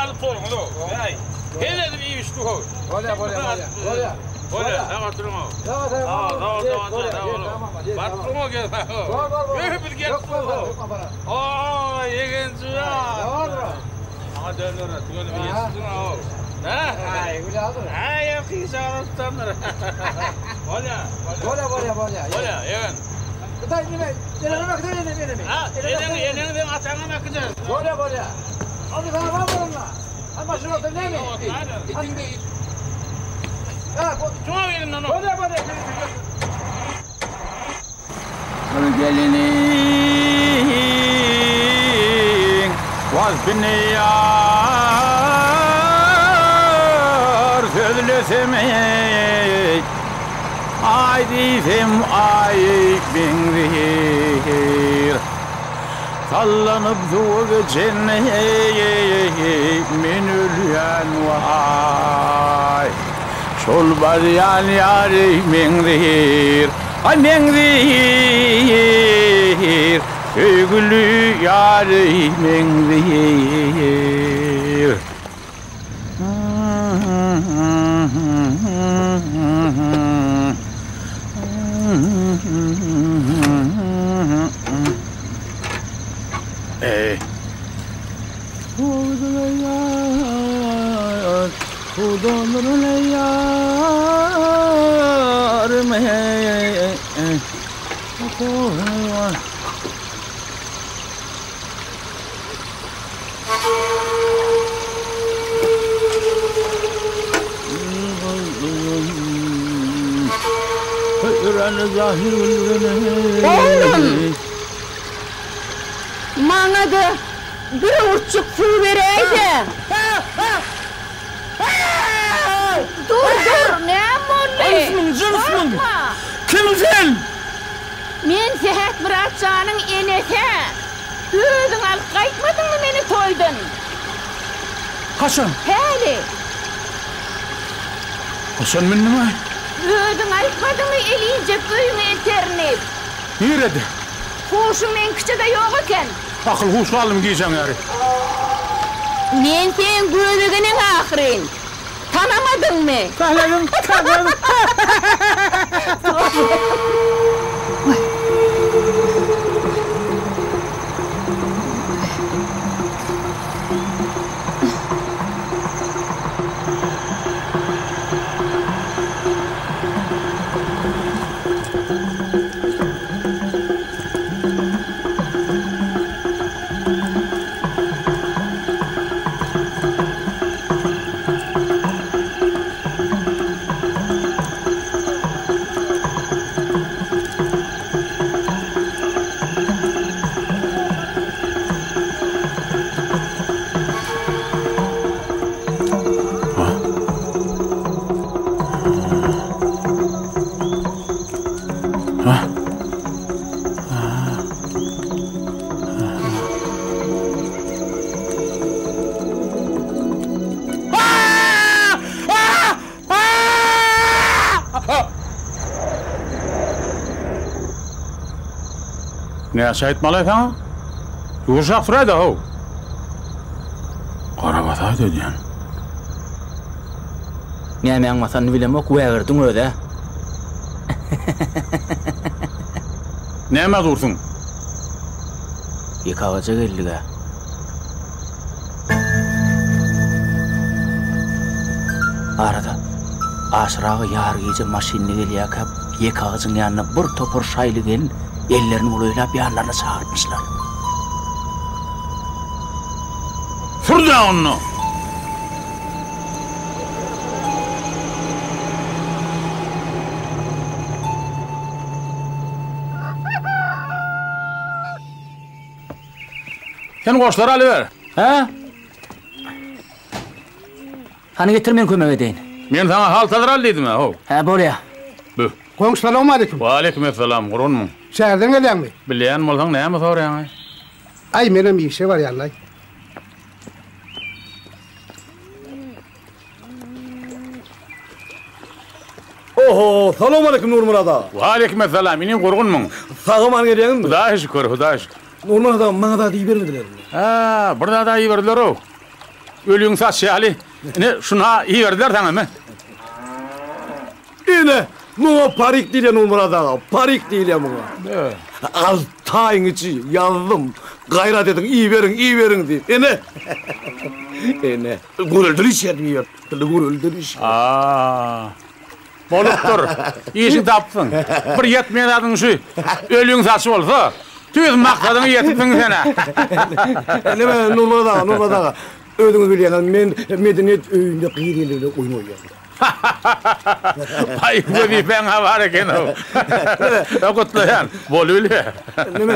alıp sorun oğlum. Gel dedim iyi üstü koy. Olya. Olya, ne katırın o? Tamam. Battın o gel. Bir gel. Ooo, yegenci ya. Ama dönür, tügönü bir yesin o. Ay, öyle alır. Ay, yapıyı sağlıktandır. Olya. Olya, yegen. Kıtay yine, Yeniden atağına bakacağız. Olya. Abi sana var mı onunla? Ama şunu otur ne mi? Şuna verin lan o. Olya. Gelinin vazbiniyar sözlüsümey Aydifim ay bindir sallanıp soğuk cennet minülyen vay şol baryan yari mindir ay mindir sevgili yari mindir Oğlum! Bana da bir uçuk su vereydi. Dur, ne molli? Cınsmın! Kimsin? Men Sehet Muratcan'ın enesi. Özün alıp kaytmadın mı beni toydun? Hasan! Heli. Hasan minni mi? Özün alıpmadın mı eleyecek köyünü eternip? Nerede? Huşun men kıçıda yok iken. Akıl huşu alım giyeceğim yari. Men sen gözügünün ahirin. Tanımadın mı? Tanıdım. Ne şahit malay ha? Yuşak Freda ho. Karabataydı diyen. Ne men masanı bilemek veğirdin öde. Neme dursun? Yıkağıca geldik ha. Arada aşırağı yar gece maşinini geliyor kap yıkağıcın yanına bir topur şaylı gelin ellerini uluylap yarlarına çağırtmışlar. Fırda onu! Sen koçları alıver. Ha? Hani getirmeyin kömek edeyim. Ben sana haltalar aldıydım ha. Ha buraya. Bu. Komşu selamun aleyküm. Ve aleykümselam. Kurun mu? Şehirden gelen mi? Bileyen mi olsan neye mi soruyorsun? Ay benim bir şey var yanına. Oho, selamun aleyküm Nur Murat'a. Ve aleykümselam. İnin kurgun mu? Sağıman geliyorsun mu? Huda şükür, huda şükür. Nur Murat'a bana da iyi vermediler mi? Ha, burada da iyi verdiler o. ölüň saçyaly. Ne şuna iyi verdiler sana mı? Ene, muğa parik diýen Nurmurad ağa, parik diýen muğa. Al taýyň içi yazdım. Gayrat edin, iyi verin diýip. Ene. Ene, gürüldüriş yer. Gürüldüriş. Bolupdur. İşin tapdın. Bir yetmeýän adyň şu. Ölüň saçy bolsa, tüýüz maksadyňy ýetipdiň sene. Neme Nurmurad ağa. Ödüňi bilýän men medeniyet öýünde gyýrylykla oýnaýar. Ay, bir ben var eken o. Okutlayan, boluyla. Neme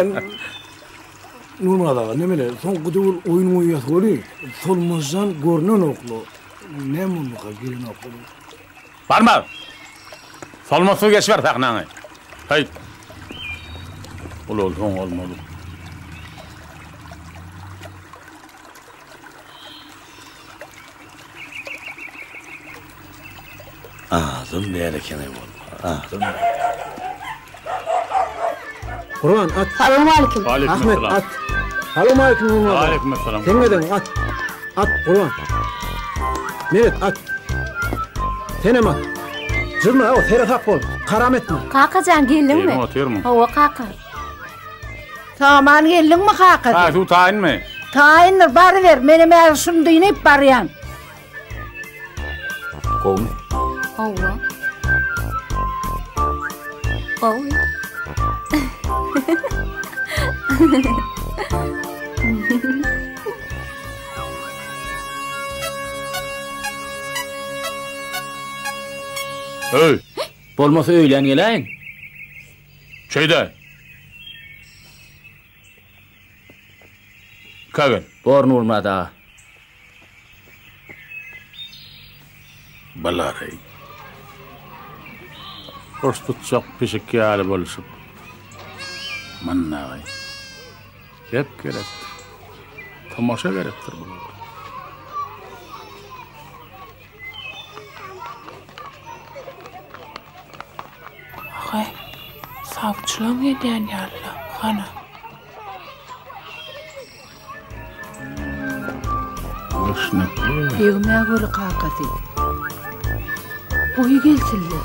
Nurmurad ağa, nemele soňky döwür oýun oýýar, solmazdan görnen oklu. Ne munuka girin oklu. Barma. Solması geçver taknağını. Hayır. Ol olmalı. Ağzım berekene olma. Ağzım. Kurban at. Selamünaleyküm. Ahmet at. Selamünaleyküm Nurmurad ağa. Aleykümselam. Sen neden at. At kurban. Meret at. Senem at. Zırma o terafak bol. Karam etme. Kakacan geldin mi? Oturuyorum. Hava kaka. Tamam geldin mi kaka? Ha, şu tayin mi? Tayinler bari ver. Benim erşim düğünüp barayan. Kovmi. Hava. Oy. Öy. Bolmasa öýlen geleýin. Şeyde. Kagın. Bor Nurmurad ağa. Balarey. Hoş tutsak pişik yağlı boluşup. Mannağay. Hep gerektir. Tamaşa gerektir bunu. Ay, savcılığım eden yalla, ana. Hoşnaklı. Yığmaya göre kakası. Boyu gelsinler.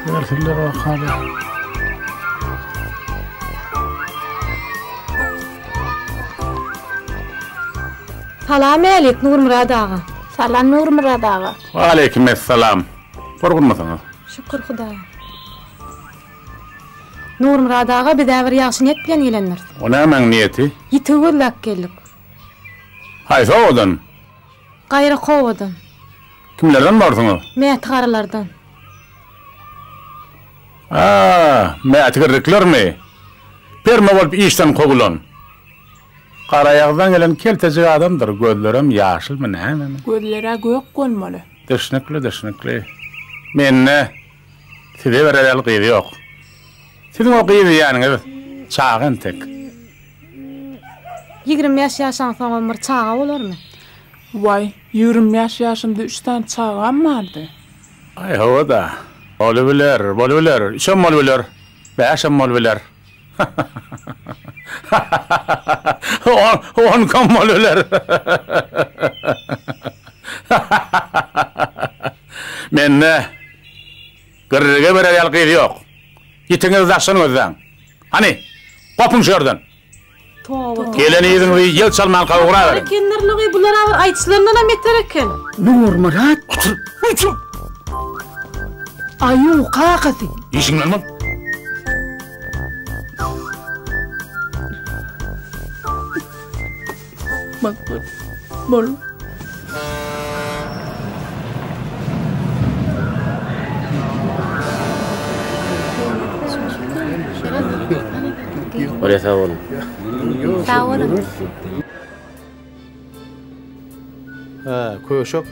Versinler o hali. Selamünaleyküm Nurmurad ağa. Salam Nurmurad ağa. Aleykümselam. Korkunmasana. Şükür Hudaýa. Nurmurad ağa bir däwir ýaşy net bilen gelenler. O nämeň niýeti? Ýitewellek geldik. Haýsa odan? Gaýra kowadan. Kimlerden barsyňy? Meýet garalardan. Meýet giriklermi? Perme bolup işden kogulan. Qaraýagdan gelen keltejik adamdyr, gözlerim ýaşylmy näme? Gözlere gök golmaly. Deşnekli. Menne size berel gyýdy ýok. Siziň o gyýdy ýanyňyz çağın tek. 20 ýaşaýan soň ömür çağa bolarmy? Vay, 20 yaşında 3 tane çağam vardı. Ay hava da. Bolbiler. İşem bolbiler. Beşem bolbiler. On kam bolbiler. Menne gırrıga bir ayal gyýdy ýok. Ýitiňiz daşyny özden. Hani? Gopun şerden. Gelen ýygyň bir ýel çalman gawra berin. Kendirligi bular awar aýtçylaryndan hem yeter eken. Nurmurad. Ayu kakası. İşin var mı? Bak, bol. Oraya sağ olun. Sağ olun. Köşök.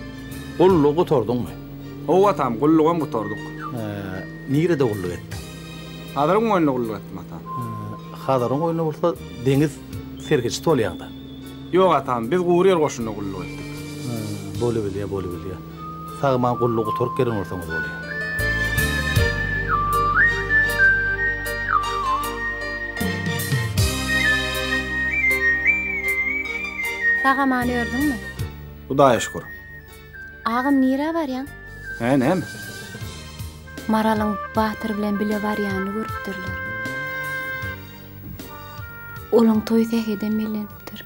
Gulluğu gutordun mu? Owa tam gullugam gutorduk. Nirede gulluk etdi? Hadaryň oýuny gulluk etdim atam. Hadaryň oýuny bolsa deňiz sergeci tolýanda. Ýok atam, biz gurýer goşuny gulluk etdik. Bolu bilýär. Sagman gulluğu gutorp gelen bolsaňyz bolýar. Tağamanı ördünmü? Hudaýa şükür. Ağam nire barýan? Näme? Maralyň Batyr bilen bile barýany görüpdirler. Olaň toý täheden bilenipdir.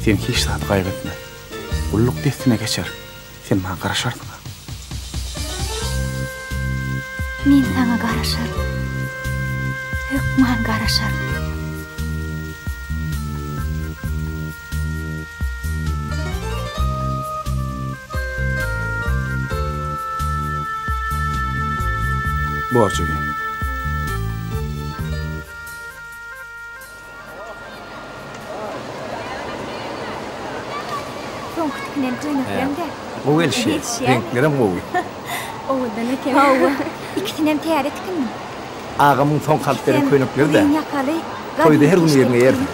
Sen hiç saat kaybetme. Ulluk deftine geçer. Sen bana garaşardın. Men sana garaşarım. Hükman garaşarım. Borcu gün. Bu gelişi. Renklerim bu. Oğudan ekem. Oğu. İkisinem teyar etkindim. Ağamın son kalpleri könükleri de. Toyda her gün yerine yerdim.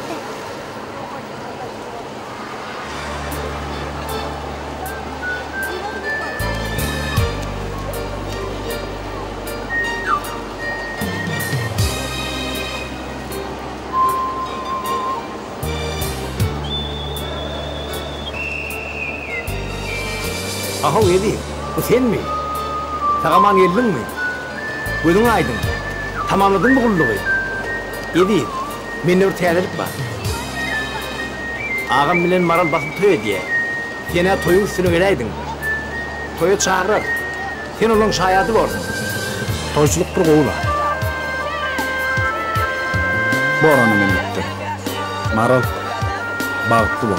Aha Edi, bu sen mi? Tağaman geldin mi? Gözün aydın. Tamamladın mı kulluğu? Edi, mende bir teyarlık var. Ağam bilen maral basıp toy diye. Yine toyun üstüne geleydin. Toyu çağırır. Sen onun şayadı var. Toyçuluk bir kovu var. Bu oranı men bitti. Maral, bağıtlı bu.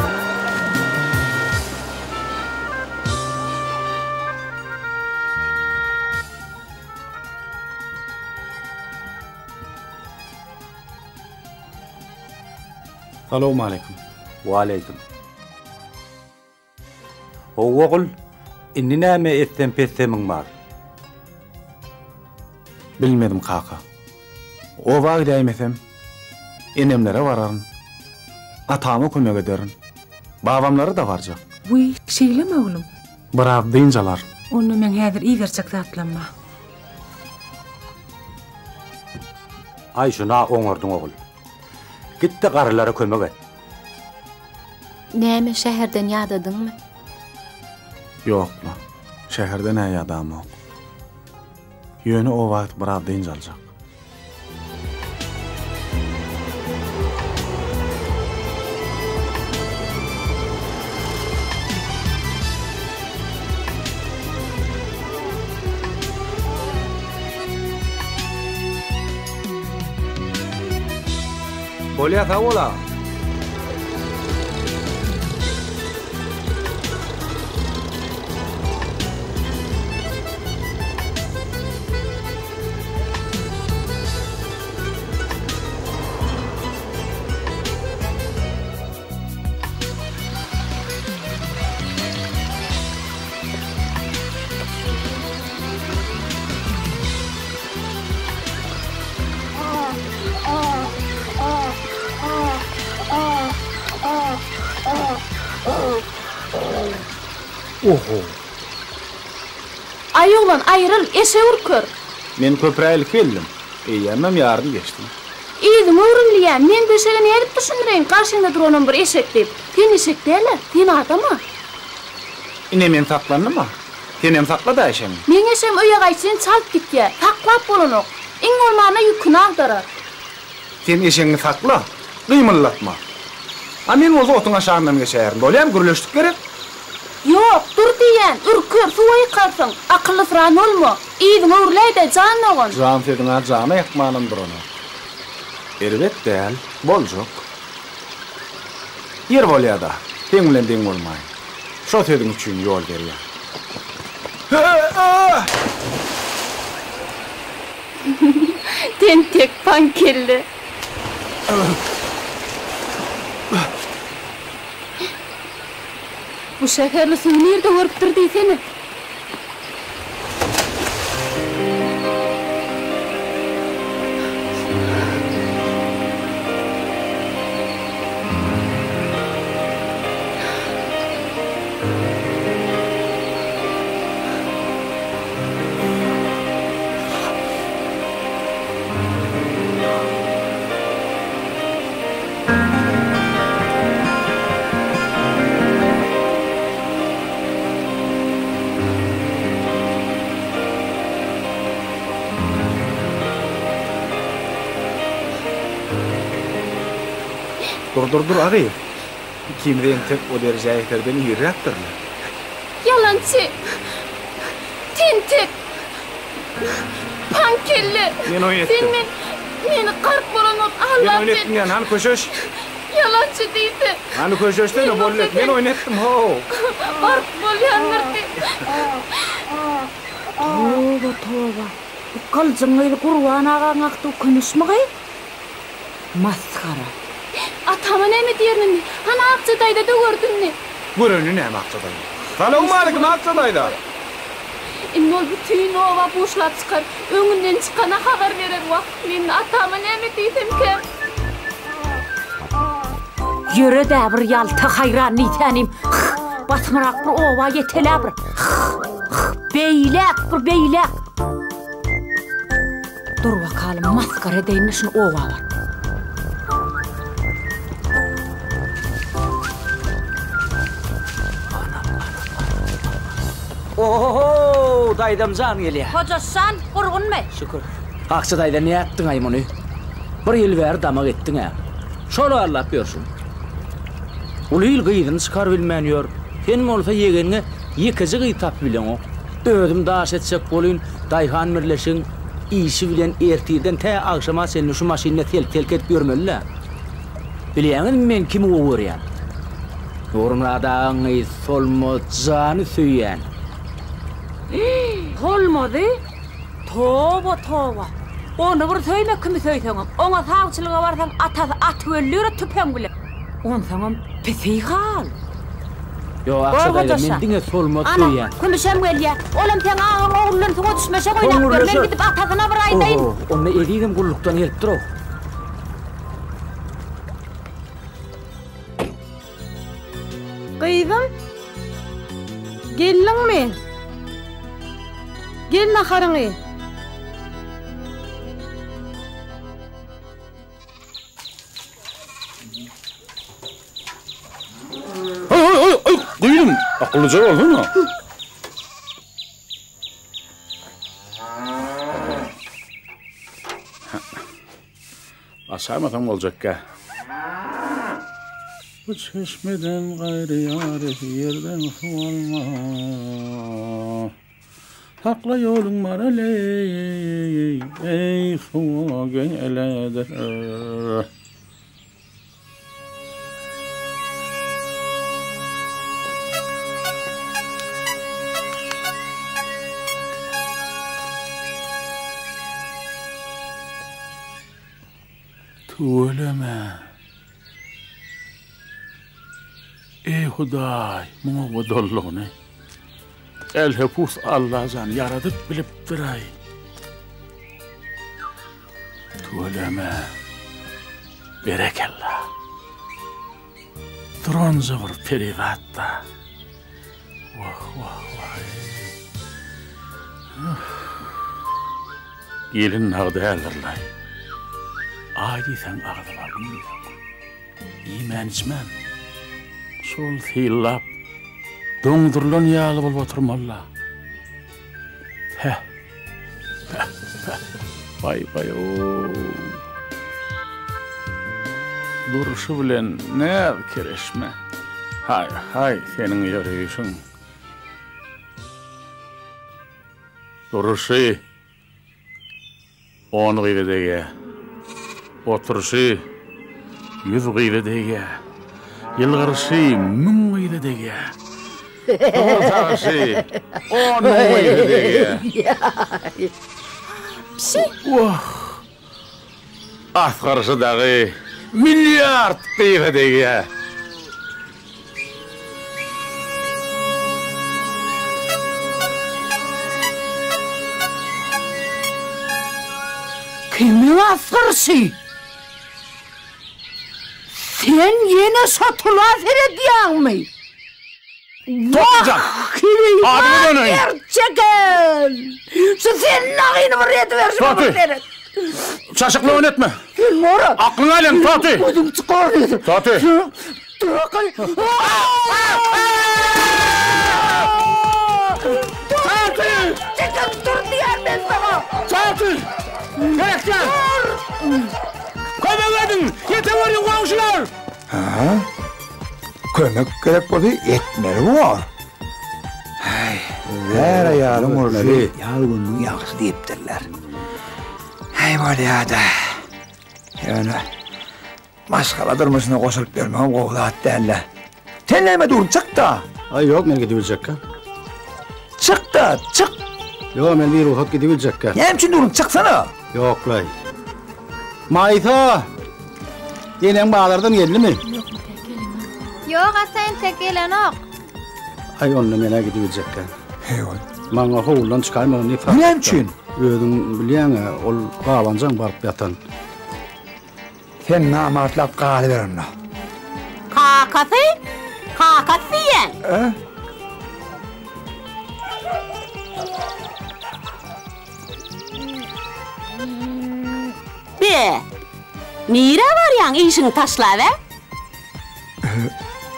Salamu alaikum. Wa alaikum. Oğul, inni näme etsen pessemin bar? Bilmedim kaka. O vağı değmesem, enemlere vararın. Atama kömek ederin. Babamları da varacak. Bu şeyleme oğlum. Bırak deyincalar. Onu men häzir iyi versek zatlanma. Ay şuna oňardın oğul. Gitti garılara kömek et. Näme şäherden ýadadynmy? Yokla. Şehirde ne adam yok. Yönü o vaat bırak deyince alacak. Bolya tavola. Oho. Ay oğlan ayrıl, eşe urkör. Men köpreylik geldim. Eýemem yarın geçtim. İýdim öwrümliýän, men döşegini erip düşündireýin, karşynda duranam bir eşek diýip. Sen eşek däle, sen adama. Ine men saklandım mı? Senem sakla da eşem. Men eşem öýe gaýsyn çalp gitýär, saklap bolanok. Iň olmana ýüküni agdarar. Sen eşeňi sakla, gymyllatma. A men ozu otun aşağından geçerim. Bolýam gürleşdik gerek. Yok, dur diýen, ürkür, suwa ýykarsyň. Akylly fran bolma. Iýdim öwrläýde jan oğlan. Jan fedina jana ýakmanyndır onu. Elbet däl, boljak. yer bolýada. Deň bilen deň bolmaý. Şo söýdüň üçin ýol berýär. Tentek pankelli. Bu şekerli suyu nerede görüp seni? Dur ağay. Kimden tek o derejeye yeterden ýerräkdirler. Yalançı. Tentek. Pankelli. Men oýetdim. Meni qark bolanot Men oýnetdim ýa, hani köşeş. Yalançı diýdi. Hani köşeşde ne bolýar? Men oýnetdim ho. Qark bolýanlardy. Toba. Kaljaňyly Gurban agaň akdy künüşmi? Maskara. Atama näme diýerni? Hana Akçadayda da gördünmi? Görünü näme Akçadayda? Salamu aleykum Akçadayda. Ol bütün ova boşlap çıkar. Öňünden çykana habar berer wagt. Men atama näme diýdimken? Ýöre-de bir ýalty hayran ýetänim. Batmarak bir ova ýeteler bir. Beýlek. Dur bakalım maskara deýin şunu ova var. Oho, daýdamjan gelýär. Hojasan, gurgunmy? Şükür. Akçadayda ne yaptın ay muny? Bir ýyl bäri damak etdiň ha. Şolu Allah börsün. Ulu ýyl gyýdyn çykar bilmänýär. Sen bolsa ýegenine ýekiji gyý tap bilen o. Özüm daş etsek bolýyn, daýhan mirleşiň işi bilen ertiden tä agşama seni şu maşinne telket görmeliler. Bilýäňiz men kim oğurýan? Yorumladaň solmojany süýýän. Olmadı. Toba. Onu bir söýmek kimi söýseňem. Oňa sagçylyga barsaň at öllüre tüpen bile. On saňam pesigal. Yo Akçadayda men diňe solmoj süýýän. Ana, kümüşem gelýär. Olam sen agyň oğullan suga düşmeşe goýnap ber. Men gidip atasyna bir aýdaýyn. Onu edidim gullukdan gelip dur. Gyýdym. Gelliňmi? Gel naharaňy. Duydum. Akıllıca oldu mu? Asarmadan olacak ki. Bu çeşmeden gayrı yarı yerden su alma. Hakla yolun var aley, ey su geledir. Tuğleme. Ey Huday, bana bu dolluğunu. El hepus Allah'dan yaradıp bilip duray. Tuğleme. Berekallah. Duran zıvır perivatta. Vah. Gelin nağdı elirlay. Adi sen ağdılar bilmiyorum. İman içmem. Sol hillap. Döndürlön yağlı bol oturmalla. Vay ooo. Duruşu bilen ne kereşme. Hay senin yürüyüşün. Duruşu. On gıydege. Oturuşu. 100 gıydege. Yılgırışı mün mıydı dege. Tağışı 10 mıydı dege. Asgarışı dağı milyard kıydı dege. Kimin asgırışı? Sen yine satılaz ediyorsun mu? Toplayacağım. Adını dönün. Gerçekten. Senin ağını buraya versin. Toti. Şaşıklı oynatma. Morat. Aklını alem Toti. Gözüm çıkardı. Toti. Toti. Çıkın dur diyen ben sana. Toti. Gerekçen. Koymaladın. Yeter var yok komşular. Ha? Kömek gerek oldu etmeli var. Ay, her ayarın orası yalgınlığın yakısı deyiptirler. Ay böyle ya da. Yani maskaladırmasına koşulup vermem kovlat derler. Tenleme dur çık da. Ay yok men gidibilecek kan. Çık da çık. Yok men bir ruhat gidibilecek kan. Yemçin durun çıksana. Yok lay. Mayta. Yenen bağlardan geldi mi? Yok sen tek gelen ok. Ay onunla mene gidibilecek kan. Eyvallah. Mana hovuldan çıkarmadan ne fark? Nemçin? Ödün bilýän ol gawanjaň baryp ýatan. Sen namatlap galyber onu. Kakası? Kakası yen. Be. Nire var yan işini taşla ve?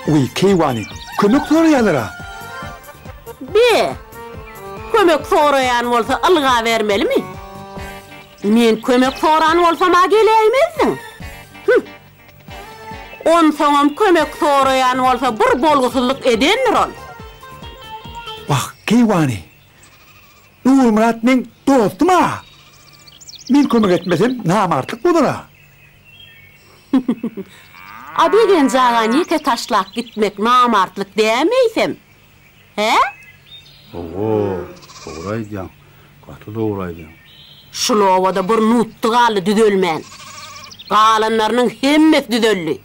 Uy keyvani. Kömek sorayanlara. Be. Kömek sorayan olsa alga vermeli mi? Men kömek soran olsa ma geleymezdin. On soňam kömek sorayan olsa bir bolgusuzluk edendir ol. Bak keyvani. Nur Murat men dostum ha. Men kömek etmesem namartlık budur ha. Abigen jagan ýeke taşlap gitmek namartlyk diýmeýsem. He? Oo, doğraýdýan. Gaty doğraýdýan. Şulowada bir nutty galy düzelmän. Galanlarynyň hemmesi düzelli.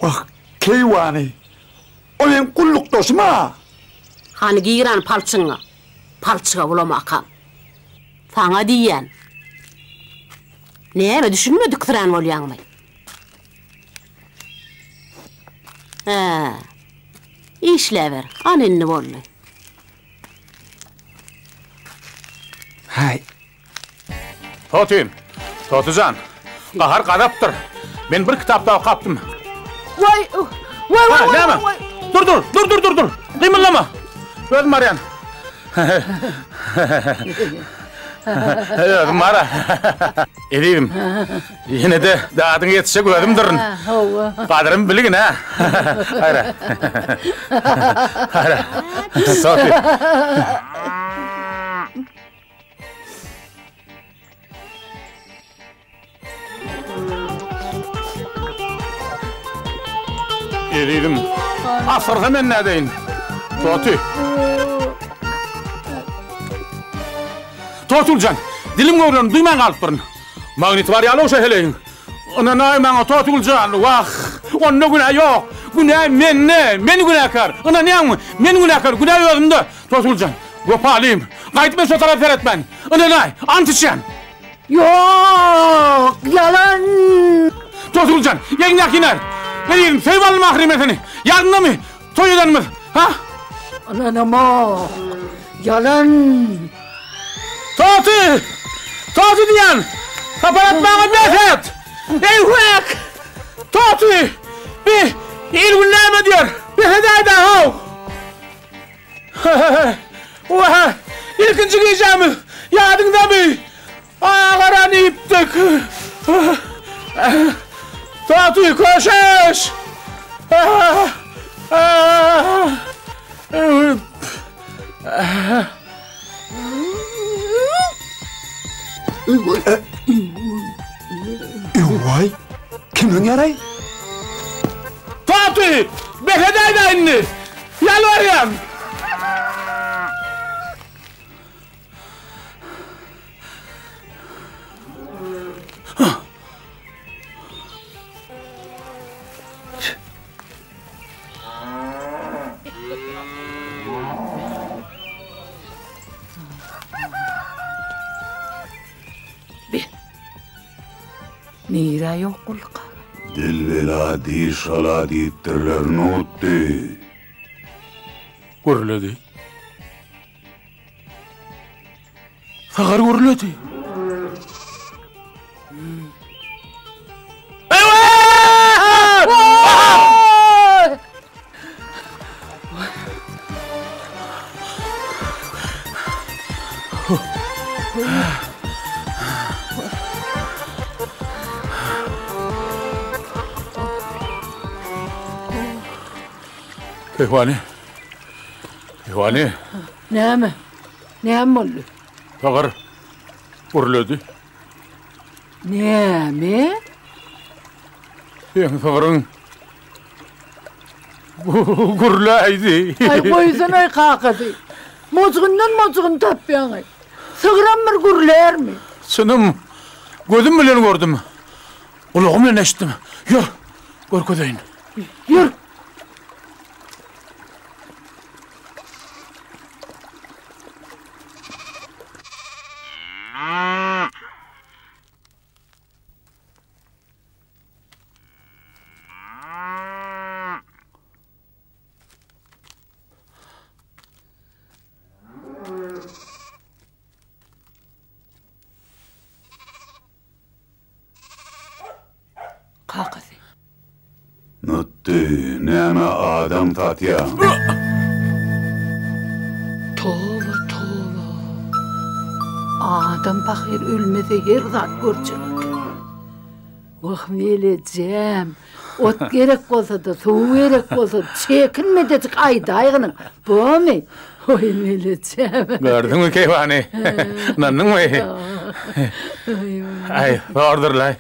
Bak keyvani. O men kulluk dostum ha. Hani giýran palçyňa. Palçyga bulamakam. Saňa diýen. Näme düşünmedik tıran bolýanmy? Ha. İşlever. Anenni bolly. Hay. Totim. Totucan. Qahar qadaptır. Men bir kitapda okaptım. Vay. Näme? Dur. Qymyllama. Özüm Maryan. Özüm Mara. Edim. Yine de dadyň ýetişe gözüm durun. Qadrym biligin ha. Hayra. Totim. Edim. Asırga men nädeýin? Toti. Totulcan, dilim görüyorum, duyman kalıp durun. Magnit var ya, olsa heleyin. Ona naymana Totulcan, vah, onun günah yok. Günah men günahkar. Ona neyem, men günahkar, günah özümde. Totulcan, göpaliyim, kayıt ben so taraf veretmen. Ona nay, antişen. Yok, yalan. Totulcan, yayınak iner. Ne diyeyim, seyvallı mahrimetini. Yarında mı, toyudan mı, ha? Ananama, yalan. Toti diyen! Kaparat bana behret! Ey hüek! Toti! Bir ilgünleme diyor! Bir hedayda hav! Oha! İlkinci giyeceğimi! Yadında mı? Ağaran iptik! Toti koşuş! Vay, kimin yaray? Fatih! Bekledeydi inni! Yalvarıyorum! Nira yok kulka. Dilvela di şala di terler notti. Görüledi. Sagar görüledi. Kehvani. Kehvani. Näme? Näme oldu? Sagar görüledi. Näme? Yan sagarın görüleydi. Ay koysan ay kakası. Mozgundan tapyan ay. Sığıran bir gürler mi? Sınım gözüm bilen gördüm. Kulağım bilen eşittim. Yürü. Görködeyin. Yürü. Kakası. Notti, näme adam tatya. Tova. Adam bakır ölmese her zat görçek. Vah meleceğim. Ot gerek olsa da, su gerek olsa da, çekinme dedik aydayğının. Bu mu? Oy meleceğim. Gördün mü Kehvani? Nandın mı? Ay, ordurlay.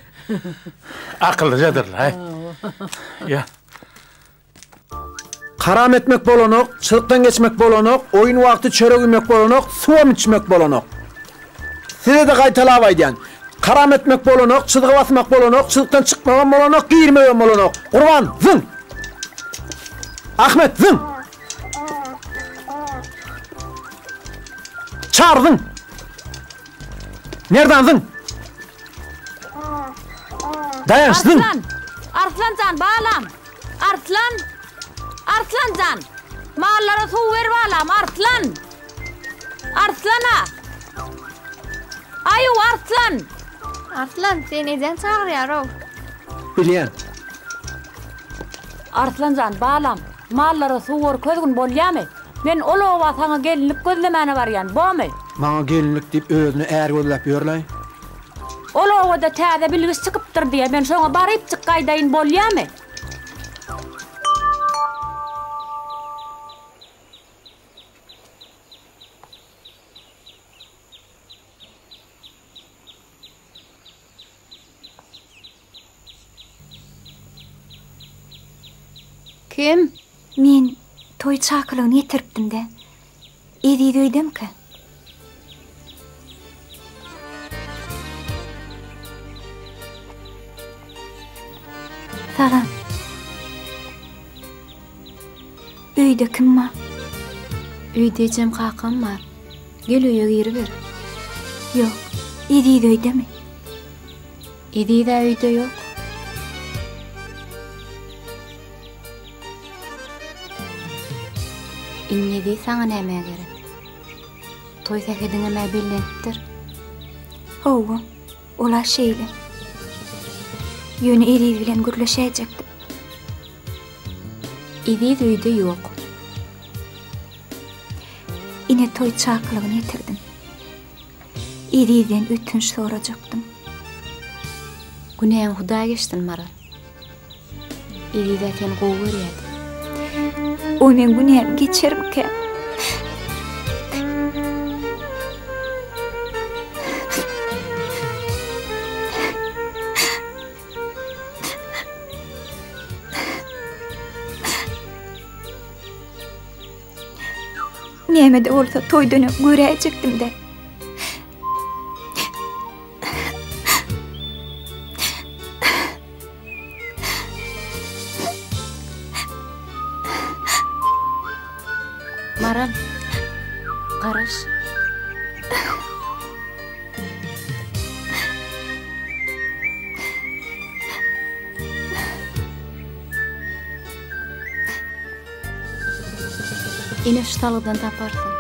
Akıllıcadırlay. Ya. Karam etmek bolanok, çılıktan geçmek bolanok, oyun vakti çörek yemek bolanok, suam içmek bolanok. Size de kaytalavaydan. Karam etmek bolanok, çılığı basmak bolanok, çılıktan çıkmagan bolanok, giyirmeyen bolanok. Kurban, zın! Ahmet, zın! Çağır, zın! Nereden zın? Dayan, zın! Arslancan bağlam. Arslancan. Mallara su ver bağlam. Arslana. Ayu Arslan. Arslan sen neden çağırıyor? Bilyen. Arslancan bağlam. Mallara su ver közgün bolyamy. Men olova sana gelinlik gözlemene baryan. Bomy? Bana gelinlik deyip özünü eğer gözlep yörlay. Olova da täze bilgis çıkıptır diye men şoňa baryp çykgaýdaýyn bolyamy. Kim? Men toy çaklygyny ýetiripdim de. Edi duydum ki. Salam. Öýde kim var? Öýde jem kakam var. Gel öýe giriber. Yok. Edi duydum. Edi de öýde yok. İnnedi sana näme gerek? Toy seferdiňe mä billenipdir. Owa, ola şeýle. Ýöne eri bilen gürleşäjekdim. Edi öýde yok. Ine toy çaklygyny ýetirdim. Eriden ötünç sorajakdym. Günäň Huda geçtin maral. Edi de sen gowy görýärdi. O men günäm geçirimke. Näme de bolsa toýdan göräjekdim-de. Maral. Qaraş. Ine ştalıdan taparsın.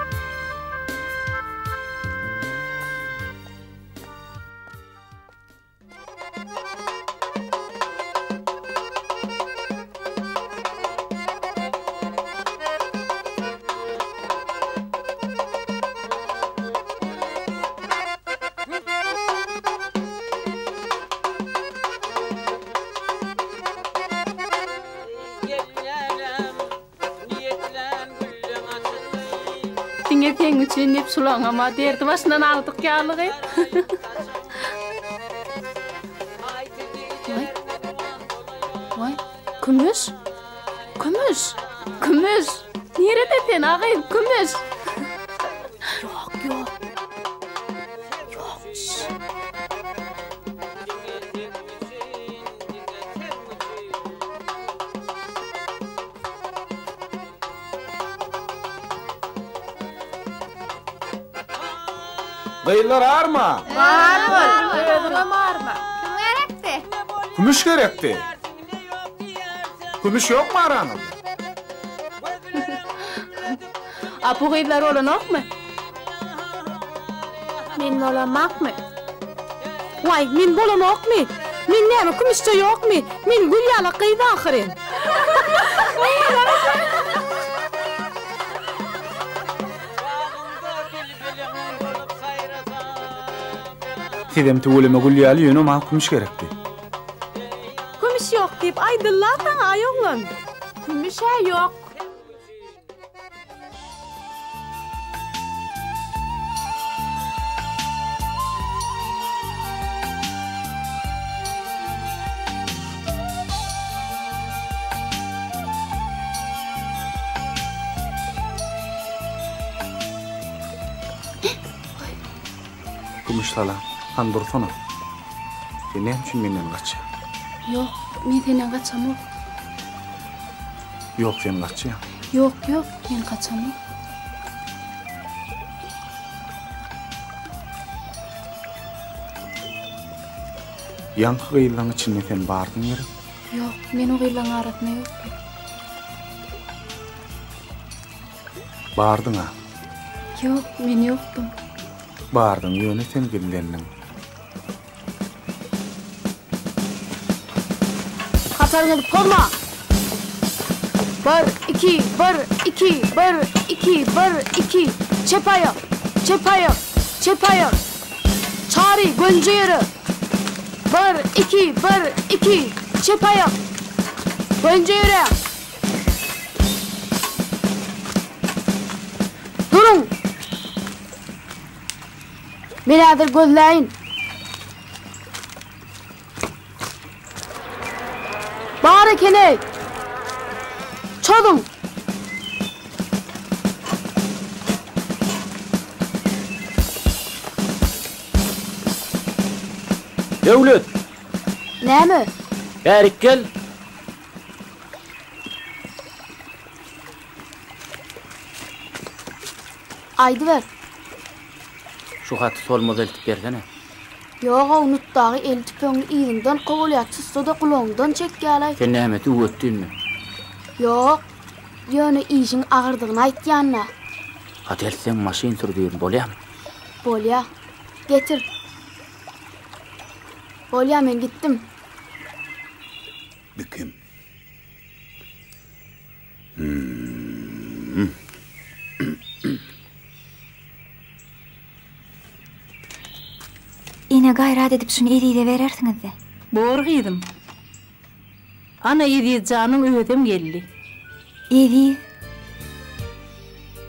Dinge teň üçin hep sulaňama derdi başyndan aldyk ýalygy. Vay, kümüş. Kümüş. Kümüş. Nerede sen ağayım, kümüş? Yok, yok. Yok. Gıylar arma. Var. Ödürem arma. Kim gerekti? Kümüş gerekti. Kümüş yok mu aranında? Apu gıylar olanak mı? Men olamak mı? Vay, men bolanak mı? Men näme kümüşçe yok mu? Men gülýala gıyda ahyryn. Tidem tuğuleme gülýäli ýöne ma kümüş gerekti. Kümüş yok deyip aydyllar taňa aýoğlan. Kümüş yok. Kümüş tala, handursana. Sen näme üçin menden gaçýa? Yok, men senden kaçamok. Yok, sen gaçýa. Yok, men kaçamok. Yankı gıyılan içinde sen bardın gerek. Yok, men o gıylaň aratma yok. Bardın ha. Yok, men yokdum. Bardın ýöne sen gillendin. Kaçar gelip kolma. 1, 2, 1, 2, 1, 2, 1, 2. Çepayo. Çari, gönceýeri. 1, 2, 1, 2. Çepayo. Gönceýeri. Durun. Beni adır gözleyin. Bağır kene. Çolun. Döwlet. Näme? Bärik gel. Aydy ver. Şu haty solmaz eltip bersene. Yoga unutdagy el tüpöňi iňinden gowulýatsa da gulaňdan çekýärler. Sen näme öwetdinmi? Yok. Ýöne işiň agyrdygyny aýtýanna. Hatel sen maşyn sürdüýün bolýam. Bolýa. Getir. Bolýa, men gittim. Bikim. Ine gayrat edip şunu edide berersiňiz-de. Borgydım. Ana edi janyň ödem geldi. Edi.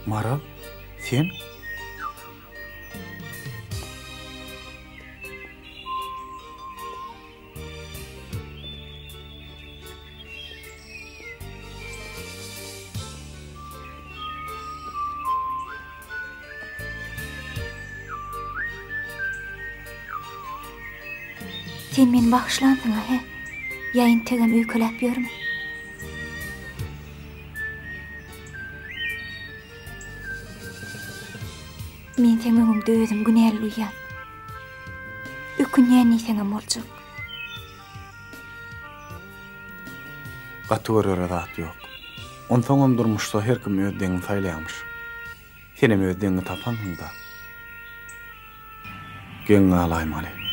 Maral, sen? Sen meni bagşlandın he. Ýaýyn tegem öýkeläp ýörüm. Men seň öňüňde özüm günäli uýan. Ökünýän seňem boljak. Gaty görýär zat ýok. Onsoňam durmuşsa her kim öýdüňi saýlaýarmyş. Senem öýdüňi tapansyň da. Geň alaýmaly.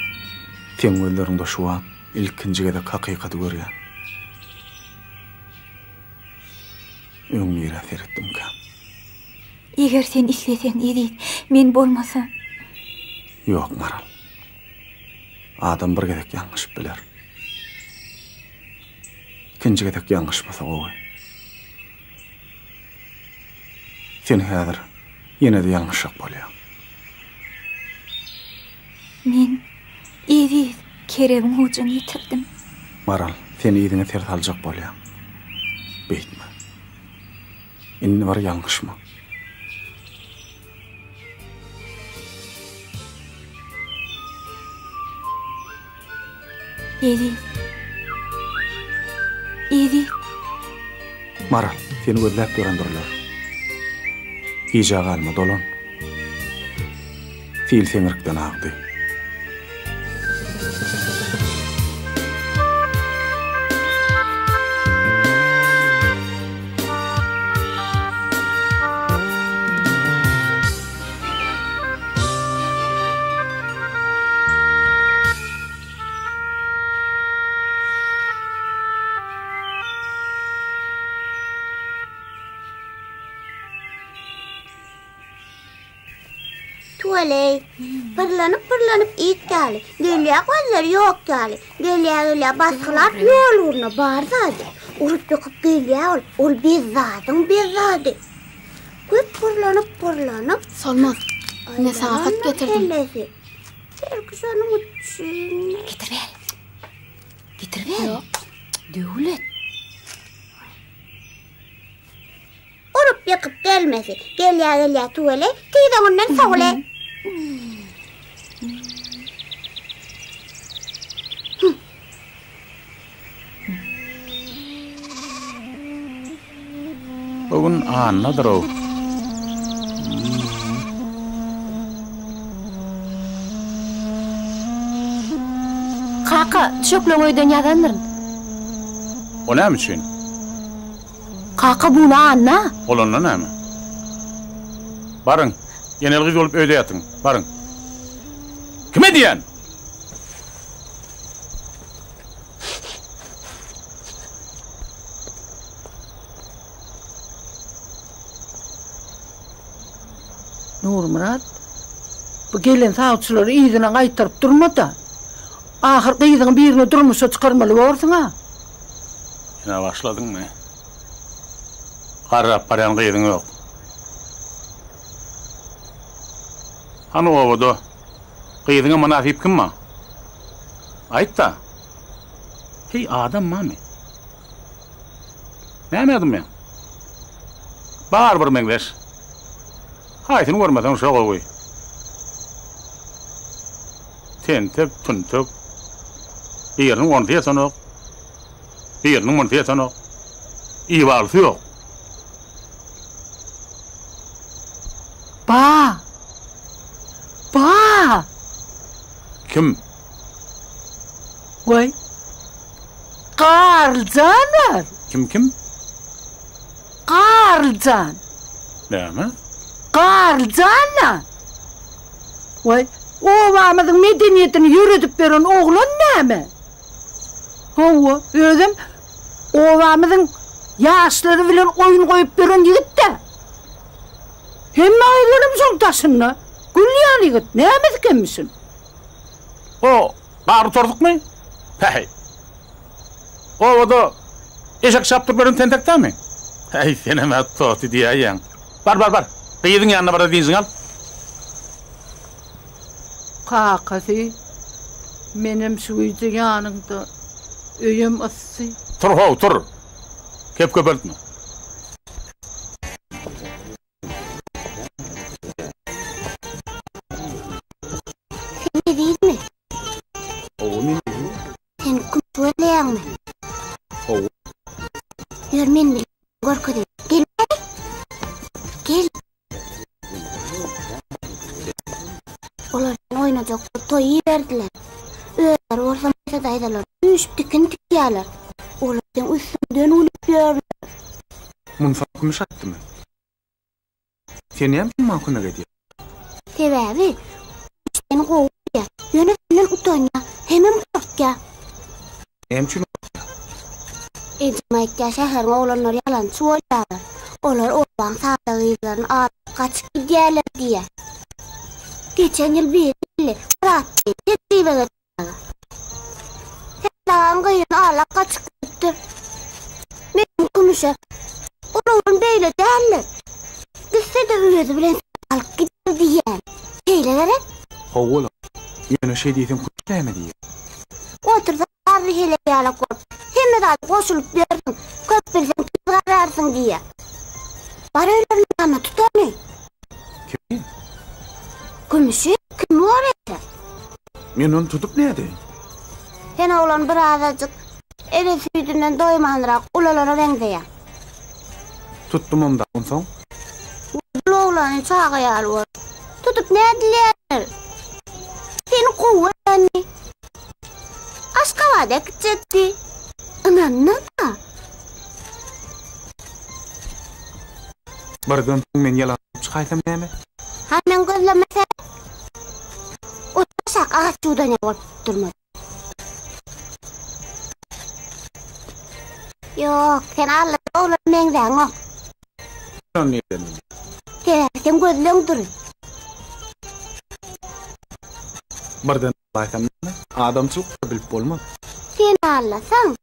Sen gözlerinde şu an ilkinjige de hakykaty görýär. Öňüňe seretdim ka. Eger sen isleseň edip, men bolmasam. Ýok Maral. Adam bir gedek ýalňyş biler. İkinji gedek ýalňyşmasa gowy. Sen häzir ýene de ýalňyşak bolýar. Men edip keregim hujun ýitirdim. Maral, sen ýygyňy ters aljak bolýar. Beýtme. Inni bar ýalňyşma. Edip. Maral, seni gözläp durandyrlar. Giýja galma dolan. Fil seňirkden agdy. Tuvaley, pırlanıp it gäli. Gelýär gözleri ýok gäli. Gelýär baskylap ýol uruna barzady. Urup ýokup gelýär ol bezzady. Köp pırlanıp. Solmaz. Ne saat getirdim. Belki şonu uçsun. Getir ver. Yok. Döwlet. Urup ýokup gelmesi. Gelýär tuvaley. Tiýde ondan sowle. Bugün annadır o. Kaka, çöklen öýden ýadandyr. O näme üçin? Kaka bunu anna. Olanda näme? Barın, ýenelgi bolup öýde ýatyň. Barın. Kime diýen? Nurmurat, bu gelen sağçıları iyidine qaytarıp durma da. Ahirki iyidine birini durmuşa çıkarmalı olursun ha. Yine başladın mı? Qarrap baryan qiydin yok. Hani ovodu? Qiydine manasip kim ma? Ayt da. Hey adam mami. Näme adam men? Bar bir meňleş. Haytını görmeden uşağa koy. Tentep, tüntep. Birinin ortaya sanok. Birinin ortaya sanok. İyi varlısı yok. Ba! Kim? Vay! Karlcan var. Kim? Karlcan. Näme? Karlcanla. Vay! Obamyzyň medeniýetini ýöredip beren oglan näme? Hawa, özüm obamyzyň ýaşlary bilen oýun goýup beren ýigit de. Hemme aýlarym soň taşynna. Gülýän ýigit, näme dikenmisin? O, bari tordukmy? Hey. O da eşek şaptyr beren tentekdämi? Hey, senem atty diýýän. Bar. Qiýdyň ýanyna bar diýsiň al. Kakasy, menem şu üýde ýanynda öýüm assy. Tur. Kep köpeltme. Ne diýdi? O men Sen kumşueleýäňmi? Ow. Ýör men bilen gorkady. Gel. Gel. Olar oýnajak toý berdiler. Öýler ortamda daýdalar. Düşüp dikin tikýärler. Olardan üstünden ulyp ýörler. Munfa kumuş atdymy? Sen hem şundan kömek edýär. Sebäbi sen gowy. Ýöne senden utanýa. Hemem korkýa. Hem şunu Ejmaýtda şäher oğlanlar ýalan söýler. Olar oğlan saýlarylaryny alyp gaçyp gidýärler diýe. Geçen ýyl belli, rahat etdiýär. Sen gaýyn ala gaçyp gitdi. Men kumuşa. Onuň beýle däller. Gitse de özü bilen alyp gitdi diýär. Heýle gerek. Oğul. Ýöne şey diýdim köpläme diýär. Otursa arry hele ýala kop. Hemme de goşulyp bersin. Köp bersen kızgararsın diýär. Bar öýlerini ama tutany. Kim? Kumuşy kim var ete? Men onu tutup ne edeyim? Sen oğlan bir azajyk ere süýdünden doýmandyrak ulalara reňdeýär. Tuttum ondan soň. Bu oğlany çağıýar bol. Tutup ne edilýär? Seni gowany. Aşgabatda gitjekdi. Ananna. Bardan soň men ýalan çykaýsam näme? Hemen gözlemese. O taşak ağaç çuğdan bolup durmaz. Yok, sen Allah oğlan meňden o. Onu ne edeyim? Sen gözleň dur. Bardan çykaýsam näme? Adamçylyk bilip bolmaz. Sen Allah'san.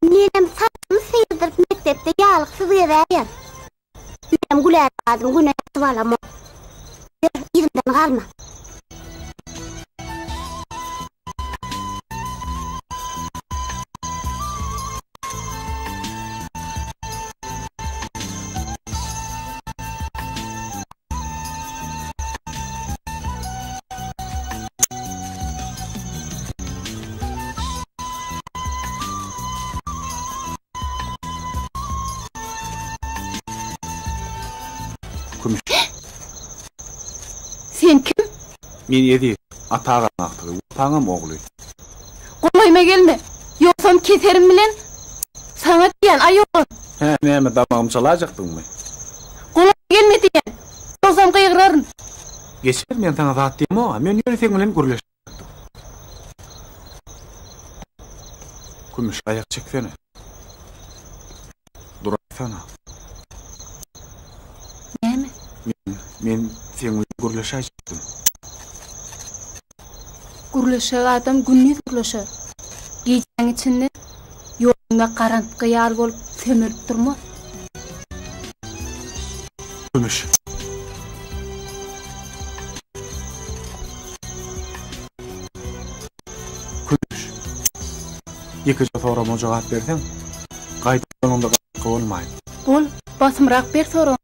Menem saçmy sıyırdyryp mektepde ýalyksyz gezerýär. Menem güler adam güne ýatyp Ýerimden galma. Kumuş. Sen kim? Men edi. Atağa aqtygy. Paňam ogly. Goýma gelme. Ýoksam keserim bilen sana diýen aýoğun. He, näme damagym çalajakdyňmy? Goýma gelme diýen. Ýoksam gyýgyraryn. Geçer men taňa zat diýmä, men ýöresem bilen gürleşdim. Kumuş ayak çeksene. Duraysana. Näme? Men sen bilen gürleşäjekdim. Gürleşe adam günni gürleşe. Geceň içinde ýolunda garantky ýar bolup sömürüp durmaz. Kumuş. Kumuş. Ýeke sorama jogap berdim. Gaýta ýolunda garantky bolmaýdy. Bol, basymrak ber soram.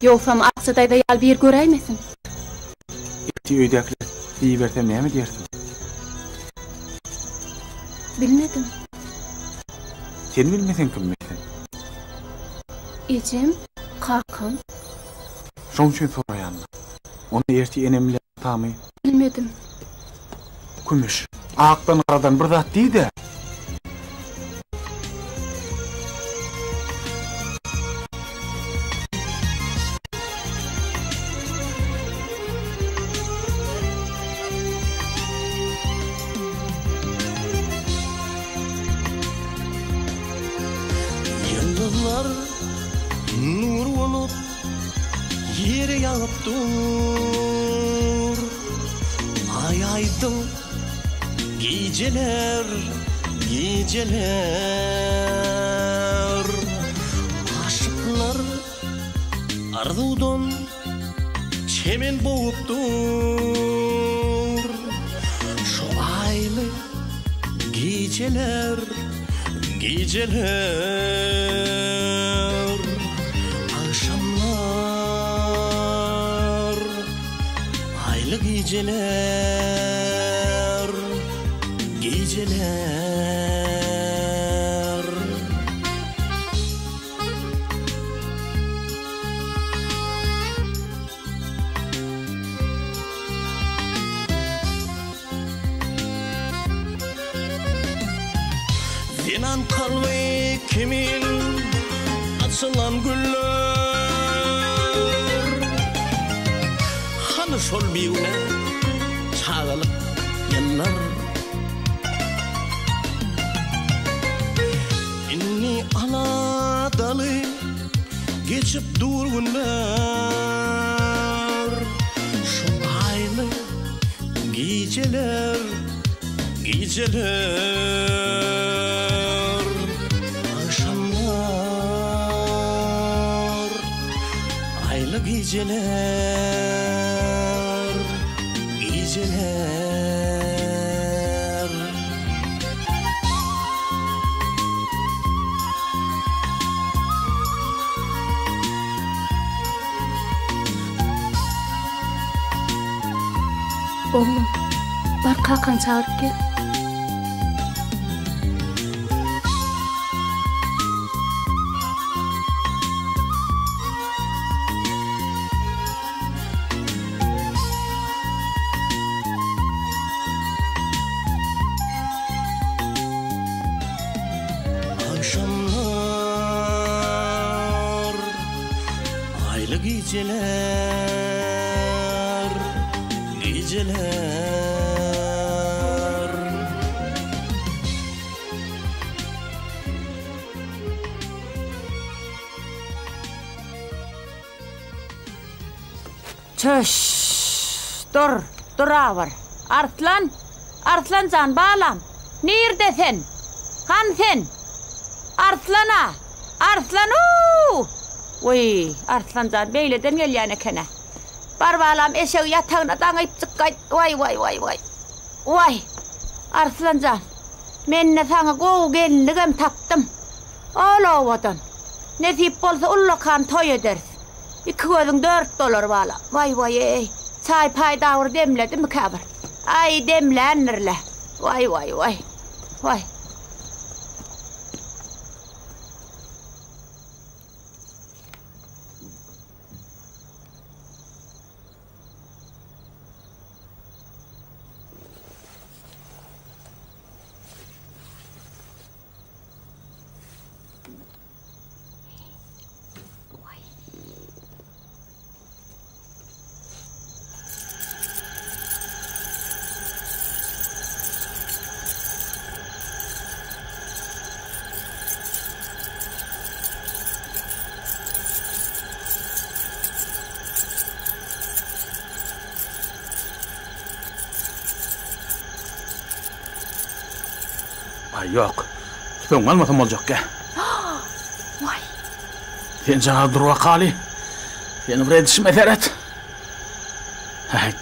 Ýoksam akçadaýda ýal bir göräýmesin. Eti öýdäkler diýip bersem näme diýersiň? Bilmedim. Sen bilmesen kim bilsin? Ejim, kakam. Şoň üçin soraýanlar. Onu erti enemle tamy. Bilmedim. Kumuş. Akdan garadan bir zat diýdi. Yıldızlar nur olup yere yağıp dur. Ay aydın geceler, geceler. Aşıklar arzudan çemen boğup dur. Şu aylı geceler, geceler, akşamlar, aylı geceler, geceler. Zinan kalbi kimin açılan güller Hanı şol biğne çağılıp yıllar İnni aladalı geçip dur günler Şu aylı geceler Akşamlar aylı geceler Oğlum, bar kalkan çağırıp gel. Akşamlar aylı geceler Çöş, dur ağır. Artlan can bağlam. Nerede sen? Han sen? Artlana, Oy, Artlan can beyleden gel yani kene. Bar bağlam eşeği yatağına danayıp çıkkay. Vay, Artlan can. Menne sana goğu gelinligem taptım. Oğlu Nesip bolsa ullakan toy ederiz. İki gözün $4 bağlam. Vay ey. Çay pay davur demledi mi kabir? Ay demlenirle. Vay. Ay yok. Tüpün almasam olacak ki. Vay. Sen sana dur vakali. Seni buraya dişim eter et. Hayt.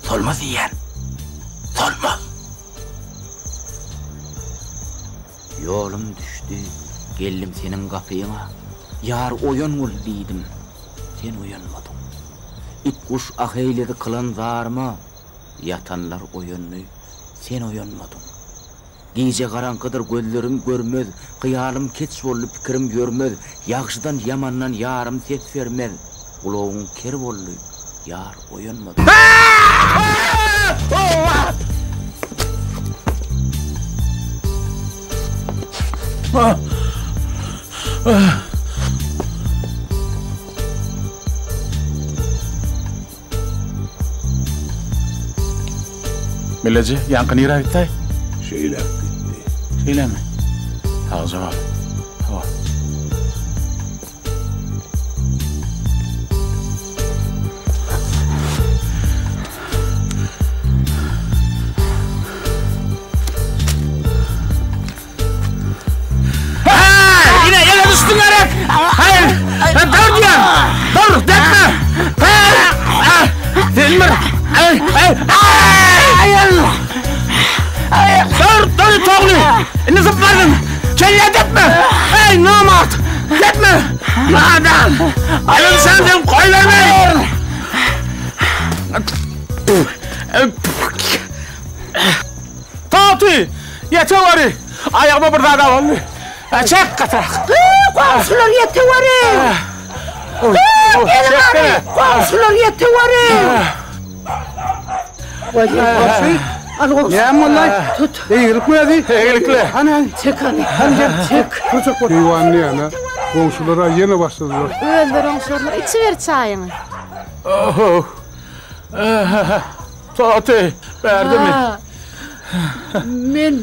Solmaz yiyen. Solmaz. Yolum düştü. Geldim senin kapıyına. Yar oyun ol deydim. Sen uyanmadın. İt kuş aheyledi kılan var mı? Yatanlar oyunlu. Sen uyanmadın. Gece karanqıdır gözlerim görmez, kıyalım keç bollu pikirim görmez, yaxşıdan yamandan yarım ses vermez. Ulağın ker bollu, yar oyanmadı. Milleci, yankı nira gitti? Şeyler gitti. Şeyler mi? Ağzı var. Tamam. Yine düştün Arif! Hayır! Dur diyorum! Dur! Detme! Dilmir! Dur toğlu! Ne zıplardın? Kelle detme! Hey namart! Detme! Nadan! Ayın senden koy vermeyin! Tati! Yeter var! Ayağıma bir daha da oldu! Çek katarak! Komşular yeter var! Komşular yeter var! Vay komşu! Al komşu! Ne vallahi? Tut! İyilik mi hadi? İyilikle! Hani? Çek hani! Çek! Kucak bak. Eyvanlı yana. Komşulara yeni başladılar. Öldürün şurada, içiver çayını. Tati! Verdi mi? Men.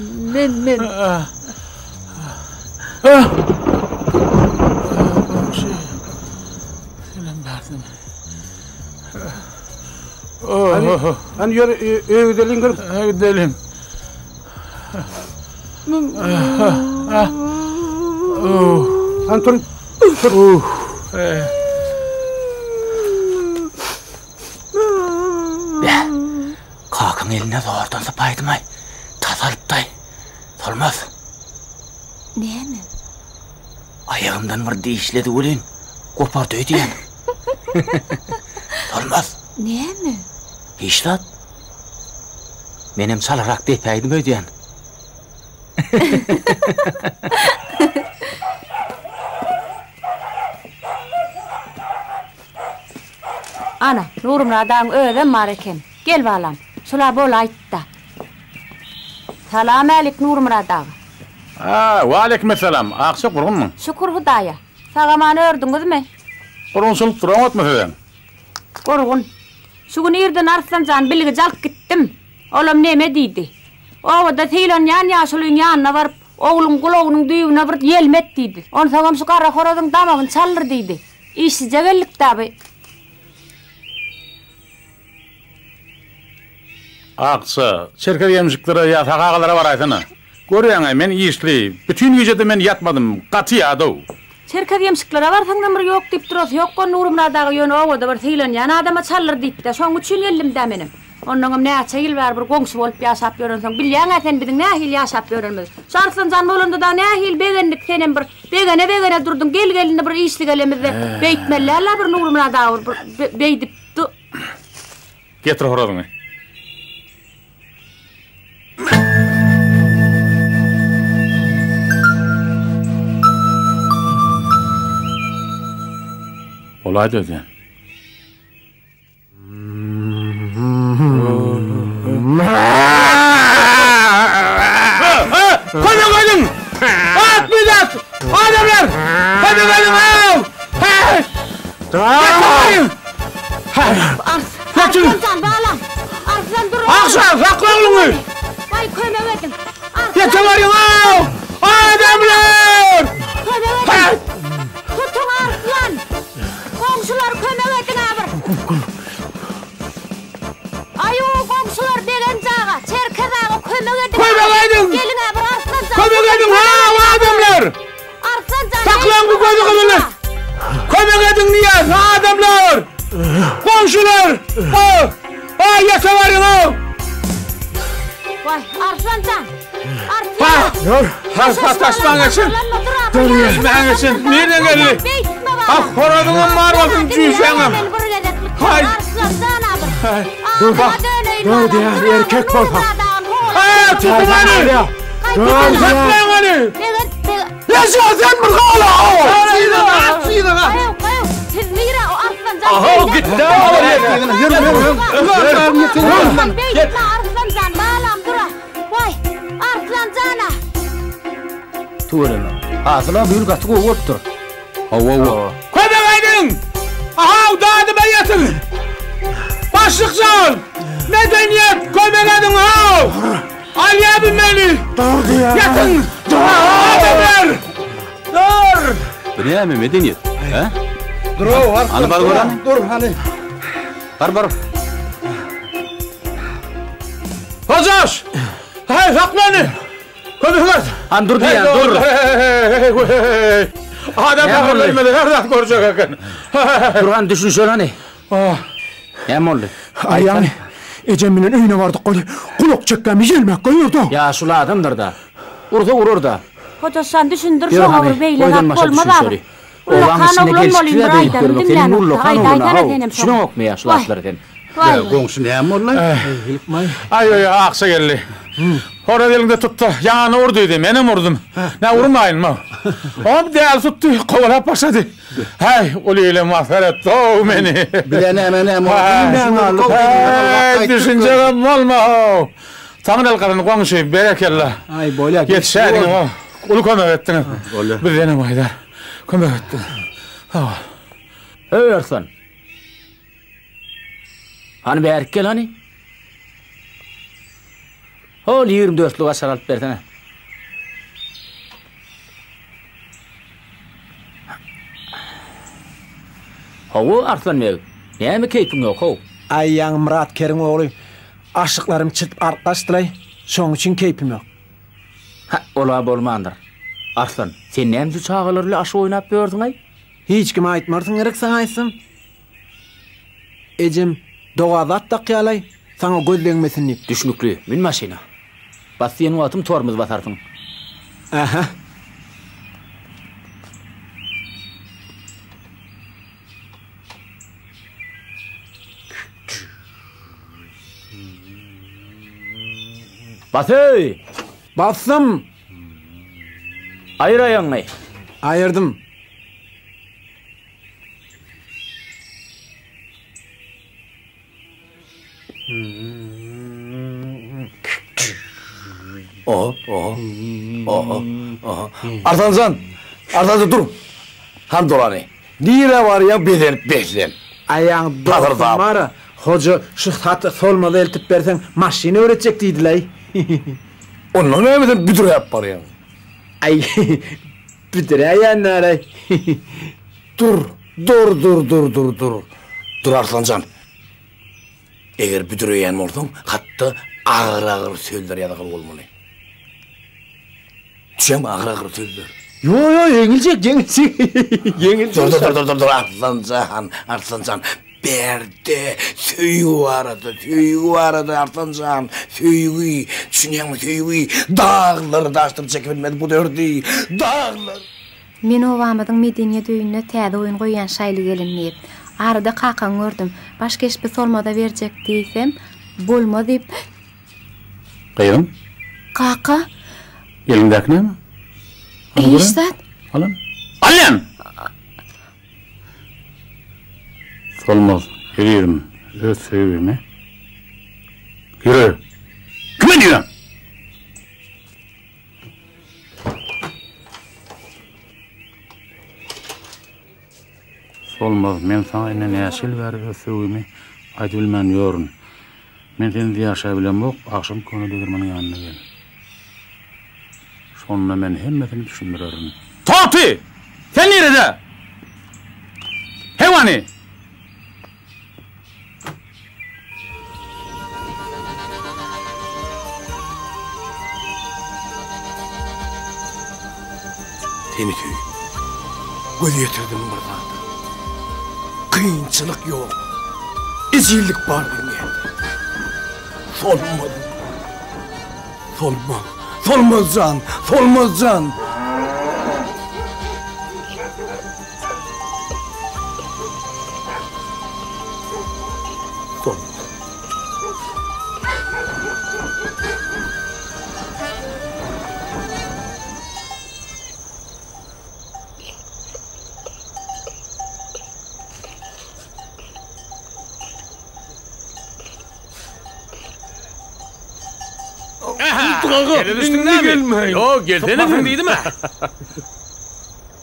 Hani yürü ödelim kırıp. Ödelim. Anton. Kakın eline doğrudan sapaydım ay. Tasalıptay. Solmaz. Ne mi? Ayağımdan bir deyişledi ulen. Kopardı ödeyen. Solmaz. Ne mi? İşlat. Benim salarak deypeydim ödeyen. Ana, Nurumradan öyle mareken. Gel balam. Şula bol aytta. Salam alik Nurumradan. Wa aleykümselam. Aksa kurgun mu? Şükür Hudaya. Sağamanı ördünüz mü? Kurgunsuluk duran etmesen. Kurgun. Şu gün irden Arslancan bilgi jalk gittim. Oğlum neme deydi. Ovada thilan yan yaşılın yanına varıp oğlum kulağının düğüne varıp yelmet deydi. On sağam şu kara horadın damağın çalır deydi. İşi cevellik tabi. Aksa, çerker yemşiklere ya takağalara var aytana. Görüyorsun men işli. Bütün gecede men yatmadım. Katı yağdı. Çerker yemşiklere var sandım bir yok deyip duruyoruz. Yok kon Nurumradağı yönü ovada var thilan yan adama çalır deydi de. Son üçün yelim de menim. Ondan ne çayıl var bir gongsu olup yaşap görünsen. Bilyen sen bidin ne hil yaşap görünmez. Şarslan bolunda da ne hil begendik senin bir begene durdun gelinde bir işli gelemizde. Beytmellerle bir Nurumradağı beydip du. Getir horadını. Olaydı öde. Koydun! At bidat! Adamlar! Koydun! Tamam! Arslan bağlam! Arslan dur! Arslan sakla oğlunu! Vay kömevedin! Yeter var ya! Adamlar! Kömevedin! Tutun Arslan! Komşular kömevedin abi! Ayu komşular degen cağa! Çerke dağı kömevedin! Kömevedin! Gelin abi Arslan cağı! Kömevedin ha adamlar! Arslan cağı! Saklan bu koyduklarını! Kömevedin niye? Adamlar! Komşular! Ay yeter var ya! Vay Arslan cağı! Arslan! Taşman geçin! Taşman geçin! Nereden geldi? Horadının marvasını cüysenim! Hay! Dur bak! Dur diğer erkek bol bak! Tutun beni! Saklan onu. Yaşa sen bir kala. Sıydı. Kayo. Siz mira o Arslan Can. Aha gitti. Arslan Can balam dura. Vay Arslan Can'a. Tuğrama. Ağzına büyük atı kovuttur. Koymaydın. Aha dağıdı ben yatın. Başlık sağ. Medeniyet koymaydın ha. Ali abim beni. Doğru ya. Yatın. Ademler. Dur. Bu ne mi medeniyet? He? Dur o var. Hani var. Dur hani. Var. Hocaş. Hey saklanın. Koduklar. Han dur diyen dur. Adam bakırlaymadı. Nereden koracak akın? Durhan düşün şöyle hani. Ne oldu? Ayağını Ecem'in önüne vardık koy. Kulak çekmemi gelmek koyuyordu. Ya şula adamdır da. Urdu da. Hoca sen düşündür Yok şu hani, ağır beyle koydan bak başa düşün olmaz şöyle. abi. Oğlan içine gelişti de deyip görmek. Senin dinlen. nurlu kan Haydi, oğluna. haydi, denem Şunu sana. okma ya şula atları den. Vay. Komşu ne mi olay? Ay aksa geldi. Orada elinde tuttu. Yanına vurduydu. Benim vurdum. Ne vurmayın mı? O değil tuttu. Kovalap başladı. Hey uliyle mağfiret doğu beni. Bilene hemen Hey düşüncelerim olma. Tanrı el karını konuşayım. Berekellah. Ay böyle. Yetişedin o. Ulu kömek ettin. Bir denem Haydar. Kömek ettin. Ey Arslan. Hani bir erkel hani? Ol 24'lük asar alıp berdene. Havu Arslan meyik. Ne mi keyfin yok hav? Ayyan Murat Kerim oğlu. Aşıklarım çıtıp arkadaştılay. Şoň için keyfim yok. Ola bolmandır. Arslan, sen nemzi çağılırlı aşı oynap gördün ay? Hiç kime aitmarsın gerek sana aysın. Ecem, doğadat da kıyalay. Sana gözlenmesin nik. Düşnüklü, min maşina. Bas senin atım tormuz basarsın. Aha. Basey! Bassım! Ayır ayağını. Ayırdım. Arslan dur. Han dolanı. Nire var ya beden. Ayağın dostum var. Hoca şu hatı solmadı eltip bersen maşini öğretecek deydiler. Onunla ne emedin büdür yap var ya. Ay büdür ayağınlar. Dur Arslancan. Eğer büdür yiyen oldun, hatta ağır söyler ya da olmalı. Düşem ağır söyler. Yo yengilecek. Dur Arslancan. Berde söyü aradı Arslancan. Söyü, düşünen mi söyü? Dağları daştırıp çekebilmedi bu dördü. Dağlar. Men obamadyň medeniyet öýüne täze oýun goýan şaýly gelinmeyip, arada kakan gördüm. Başka hiçbir solmada verecek diýsem, bolma diýip. Kayırım. Kaka? Elindeki ne mi? Eýişdat. Alın. Alın! Solmaz. Yürüyorum. Öz sevimi. Yürü. Kime diyorum? Solmaz. Men sana inen yaşil ver öz sevimi. Aytı bilmen yorun. Men seni yaşayabilen bok. Akşam konu dögürmenin yanına gel. Sonra men hemmesini düşündürürüm. Tati! Sen nerede? Hevani! Seni tüy. Göz yetirdim burada. Kıyınçılık yok. İzillik var dünyada. Solmaz can. Gele düştün näme? Yo, geldin deydi mi?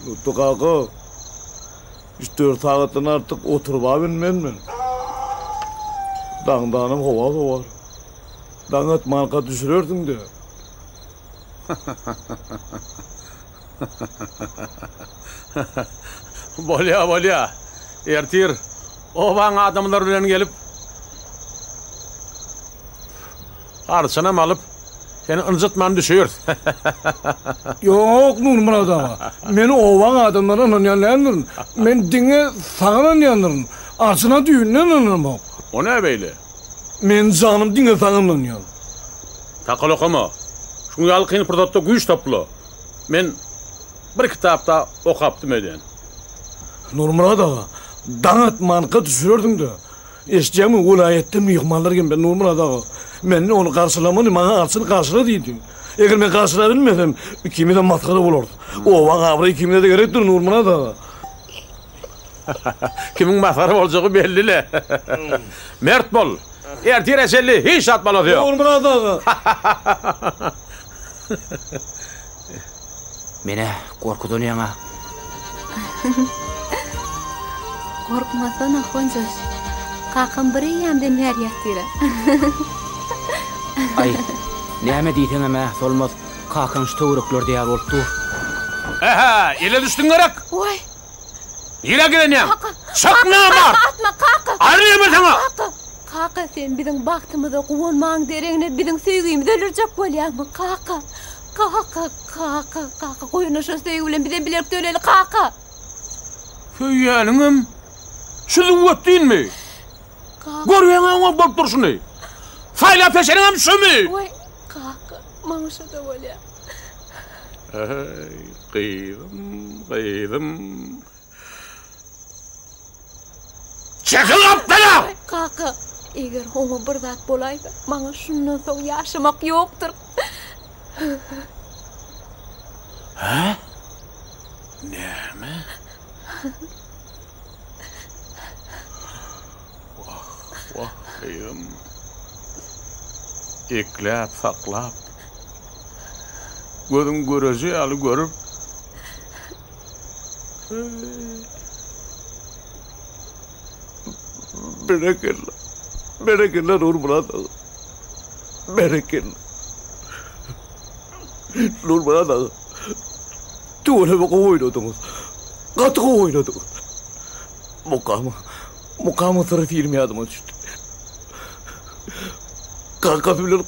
Nuttu qaqa. 3-4 saatdan artık oturup abinmen. Dağdanım hova var. Dağıt marka düşürürdün de. Bolya. Ertir. Oban adamlar bilen gelip arçanam alıp seni ıncıtman düşüyor. Yok Nurmurad ağa. Meni ovan adamlara nanyanlanırın. Men dine sağa nanyanırın. Arçına düğünden nanyanmam. O ne beyle? Men canım dine sağa nanyan. Takıl okuma. Şunu yalqın pırdatta güç toplu. Men bir kitapta okaptım öden. Nurmurad ağa. Dağıt marka düşürürdün de. Eşeceğimi vilayette mihmanlar gen ben Nurmurad ağa. Men onu karşılamanı bana arçını karşıla deydin. Eğer men karşıla bilmesem kimi de matkara olurdu. Ovan avrayı kimine de gerektir Nurmurad ağa. Kimin matkara olacağı belli. Mert bol. Ertir eselli hiç atmalı diyor. Nurmurad ağa. Mene korkudun yana. Korkmasana Honcoş. Kakam biri yandın her yahtira. Ay, näme diýsen ama solmaz. Kakan şu töwrekler diýär bolupdy. Aha, ile düşdün garak. Oy. Ýere girenýär. Sakna bar. Atma kaka. Arýar sana. Kaka sen biziň bagtymyzda guwunmaň dereňine biziň söýgüýimiz ölürjek bolýarmy kaka. Kaka. Goýuny şu söýgü bilen bize bilerek döleli kaka. Söýýäniňim. Şuzy wetdiňmi? Görýäňem o bolup durşuny. Fayla peşeriňem şumy? Oy, kaka. Maňa şo da bolýar. Qyýdym. Çekil aptala! Kaka, eger hoňa bir zat bolaýsa, maňa şundan soň ýaşamak ýokdur. Ha? Näme? Vah, qyýdym. Ekläp, saklap. Gözüm görezi aly görüp. Berekella Nurmurad ağa. Berekella. Nurmurad ağa. Tuğle baka oynadınız. Katığı oynadınız. Mukamı tarafı 20 adıma düştü. Kakası bilen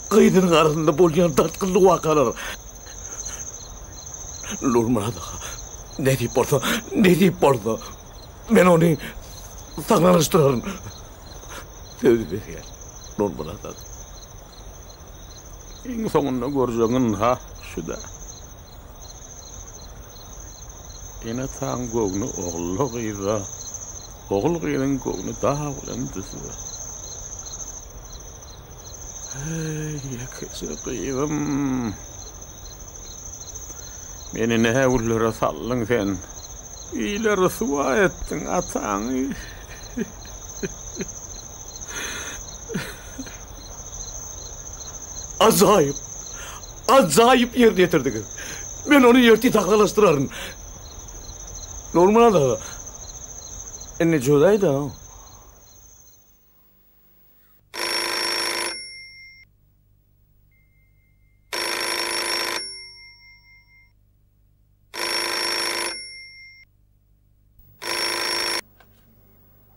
kıydının arasında bolyan tartkınlı vakalar. Nurmurad ağa. Ne deyip orada. Ben onu saklanıştırarım. Söz veriyor. Nurmurad ağa. Iň soňunda görjegiň ha şuda. Ene taň gogny ogly gyza. Ogly gyzyň gogny daha bilen düzü. Hey, yakşı gyzym. Meni näme ullere sallyň sen? Ileri suwa etdiň ataňy. Acayip yer getirdik. Ben onu yerti taklaştırarım. Nurmurad ağa. Ne jodaydı ha?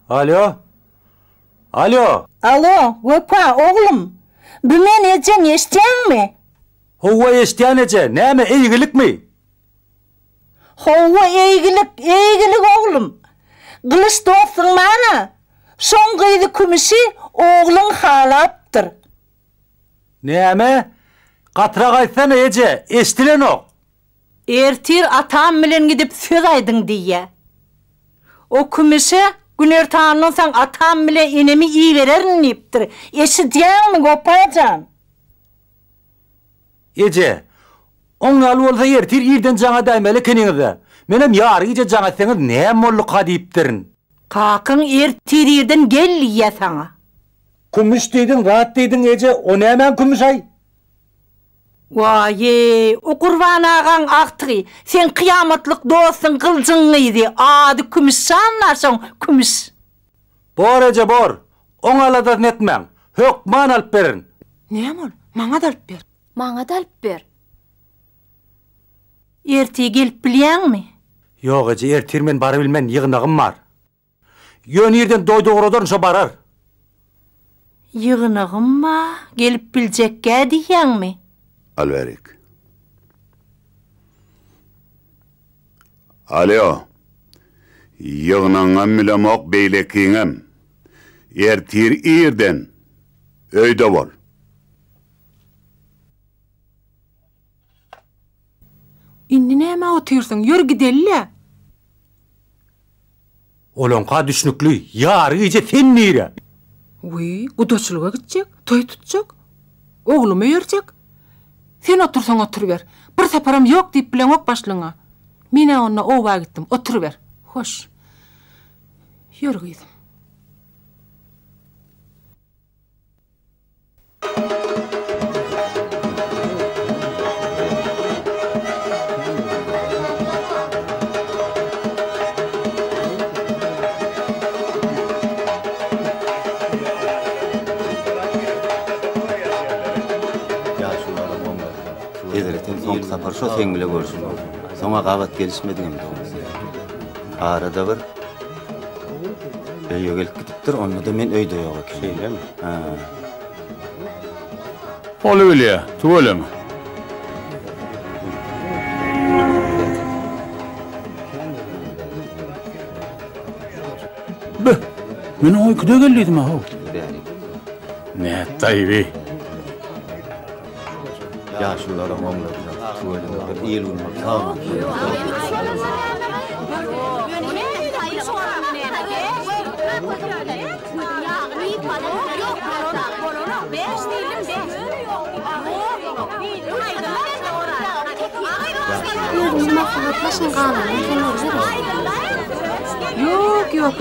Alo, Göpa oğlum. Bu men ejen eşitýänmi? Howa eşitýän eje, näme eýgilikmi? Howa eýgilik oğlum. Gılıç dostun mana. Şoň gyzy kümüşi oğlun halapdyr. Näme? Gatra gaýtsana eje, eşitilenok. Ertir atam bilen gidip söz aýdyň diýe. O kümüşe Güner Tanrı'nın sen atam bile inemi iyi vererin deyiptir. Eşitýänmi Gopajan? Ece, oň aly bolsa ertir ýerden jaňa daýmaly keniňizde. Menem ýary ýa jaňa seňiz näme bollukka diýipdirin? Kakyň ertir ýerden gelýär saňa. Kümüş diýdin, rahat diýdin Ece, o näme kümüş ay? Vaye, o Kurban ağan aktığı, sen kıyametlik dostun kılcınlıydı. Adı kümüs sanlarsan kümüs. Bor ece bor. Oňaladan etmäň. Hökman alyp berin. Näme? Maňa da alyp ber. Maňa da alyp ber. Erti gelip bilýärmi? Ýok ece, ertir men bara bilmen ýygnagym bar. Ýön ýerden doýduguradan şo barar. Ýygnagym ba, gelip biljekkä diýýärmi? Alverik. Alo. Ýygnaňam bilemok beýlekiňem. Ertir ýerden öýde bol. Indi näme otyrsyň? Ýör gidelle. Olonqa düşnükli, ýary ije sen nire? Uy, gudaçylyga gitjek, toy tutjak. Oglumy ýerjek. Sen otursaň oturuber. Bir separam ýok diýip bilen ok başlyňa. Mine onna owa gitdim, oturuber. Hoş. Ýör gyýdym. Son sapar şo sen bile görüşün. Soňa gabat gelişmediňim de. Arada bir öýe gelip gitipdir, onda da men öýde ýok eken. Şeýlemi? Ha. Oly bilýär, tuwelemi? Be, men oýkuda geldim ha. Ne taýby. Yaşlılara mamlar, tuvaletler, iyi olmak, tamam.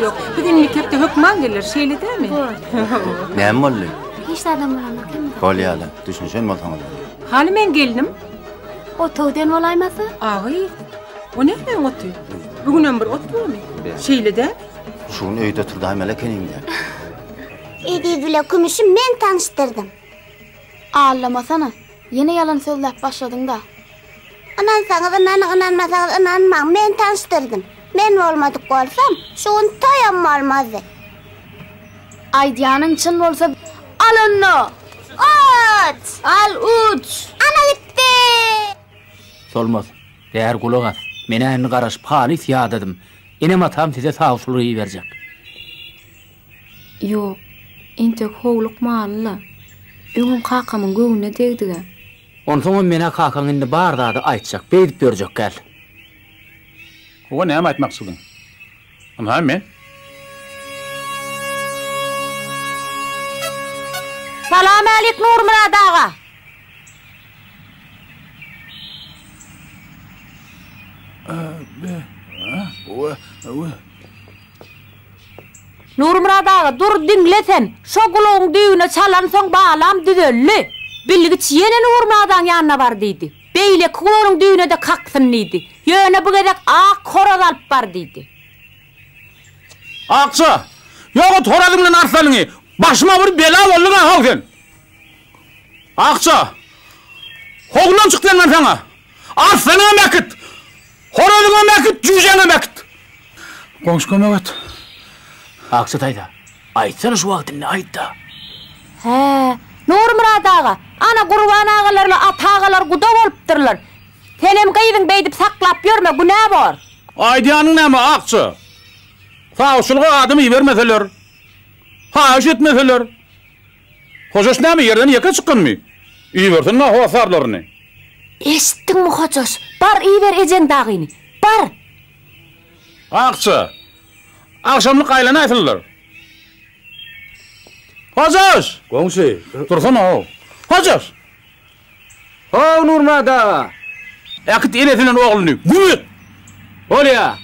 Yok. Bugün mektepde hükman gelir, şeyli değil mi? Näme boldy? Hiç adam bolanok hem. Bolýarly, düşünşen bolsaňyz. Hali men geldim. O togden bolaýmasy? Agy. O näme oty? Bugünem bir ot bolmy? Şeyli de? Şuny öýde turdaým elekeninde. Edi bile kümüşü men tanıştırdım. Ağlamasana. Yine yalan söylep başladın da. Anansaňyz inanmasaňyz inanmaň, men tanıştırdım. Men olmadyk bolsam, şuň toýam bolmazdy. Aýdýanyň çyn bolsa, al onu. Uç! Al uç! Ana gitti! Solmaz. Değer kulak at. Mene ayını qaraşıp halis yağdadım. Enem atam size sağsuluğu verecek. Yok. Entek hoğluk mağalla. Öňüm kakamın göğüne degdiga. Onsoňa mene kakam indi bardadı aytjak, beýdip berjek gel. O näme aýtmaksydyň? Ama men Salam aleyk Nurmurad ağa. Nurmurad ağa dur dinlesen. Şo guluň düýüne çalansoň bağlam düzelli. Bilgi ýene Nurmurad ağa ýanyna bar diýdi. Beýle kulanyň düýüne de kaksyn diýdi. Ýöne bu gerek ak horaz alyp bar diýdi. Akça! Ýoga toradyň bilen arslalyňy. Başyma bir bela boldy ha sen. Akça! Hoglan çykdy men saňa. Arslalyňa mekit. Horalyňa mekit, jüjene mekit. Goňşy kömek et. Akça taýda. Aýtsana şu wagtynda aýtda. He, Nurmurad ağa, ana Gurban ağalarla at ağalar guda bolupdyrlar. Senem gyýdyň beýdip saklap ýörme, bu nä bar? Aýdýanyň näme akça? Fauşulga adım ibermeseler. Ha etmeseler. Hocaş näme ýerden ýeke çykkanmy? Ibersin na howasarlaryny. Eşitdiňmi hocaş? Bar iber ejen dagyny. Bar. Akça. Akşamlyk aýlana aýtyldylar. Hocaş! Goňşy, tursana o. Hocaş! Ho Nurmurad ağa. Akit eletinden ogluny. Gümüt. Bolýa.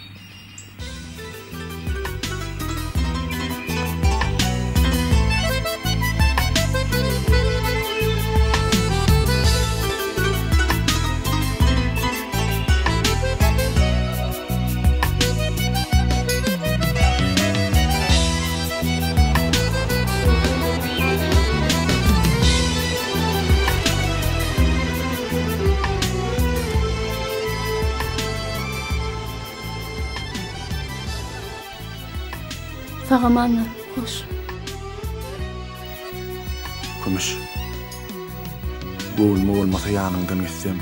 Sagamanlar, hoş. Kumuş. Boğulma olmasa yanından gitsem,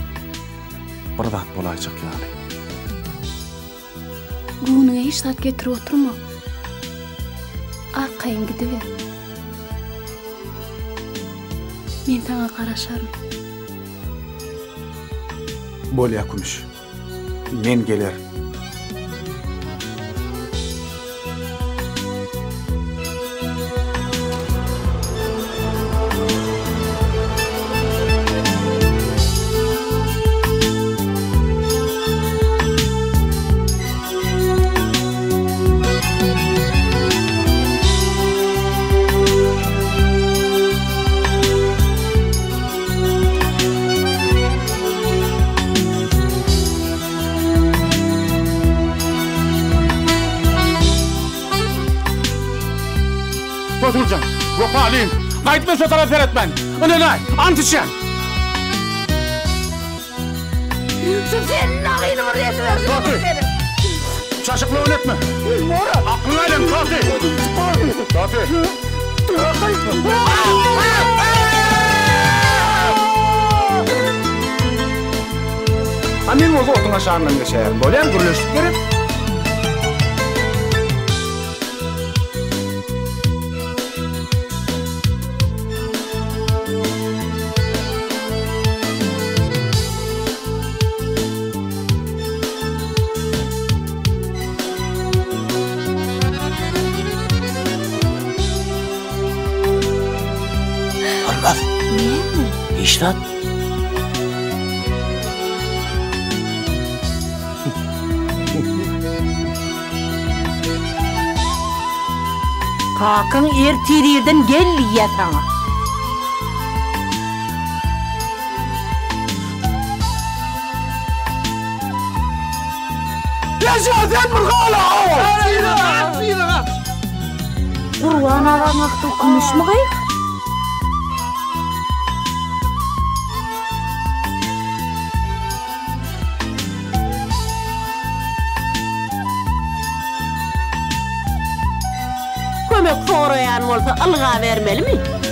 bir zat bolayacak yani. Guğunuğa hiç zat getir oturma. Arkayın gidiver. Men sana karaşarım. Bolya Kumuş. Men geler. Götüreceğim. Yok alayım. Kayıtma şu taraf öğretmen. Önüne ant içen. Senin ağını oraya dövüyorsun. Şaşıklı oynatma. Aklını aydın Fatih. Fatih. Amin ozu otun aşağından geçer. Bolyan gürleştiklerim. Armaz. Ne? İşrat. Kakın ertiriyerden gel ya sana. Yaşasın Murgala! Kurban aramakta konuşmayı. Kömek sorayan olsa alga vermeli mi?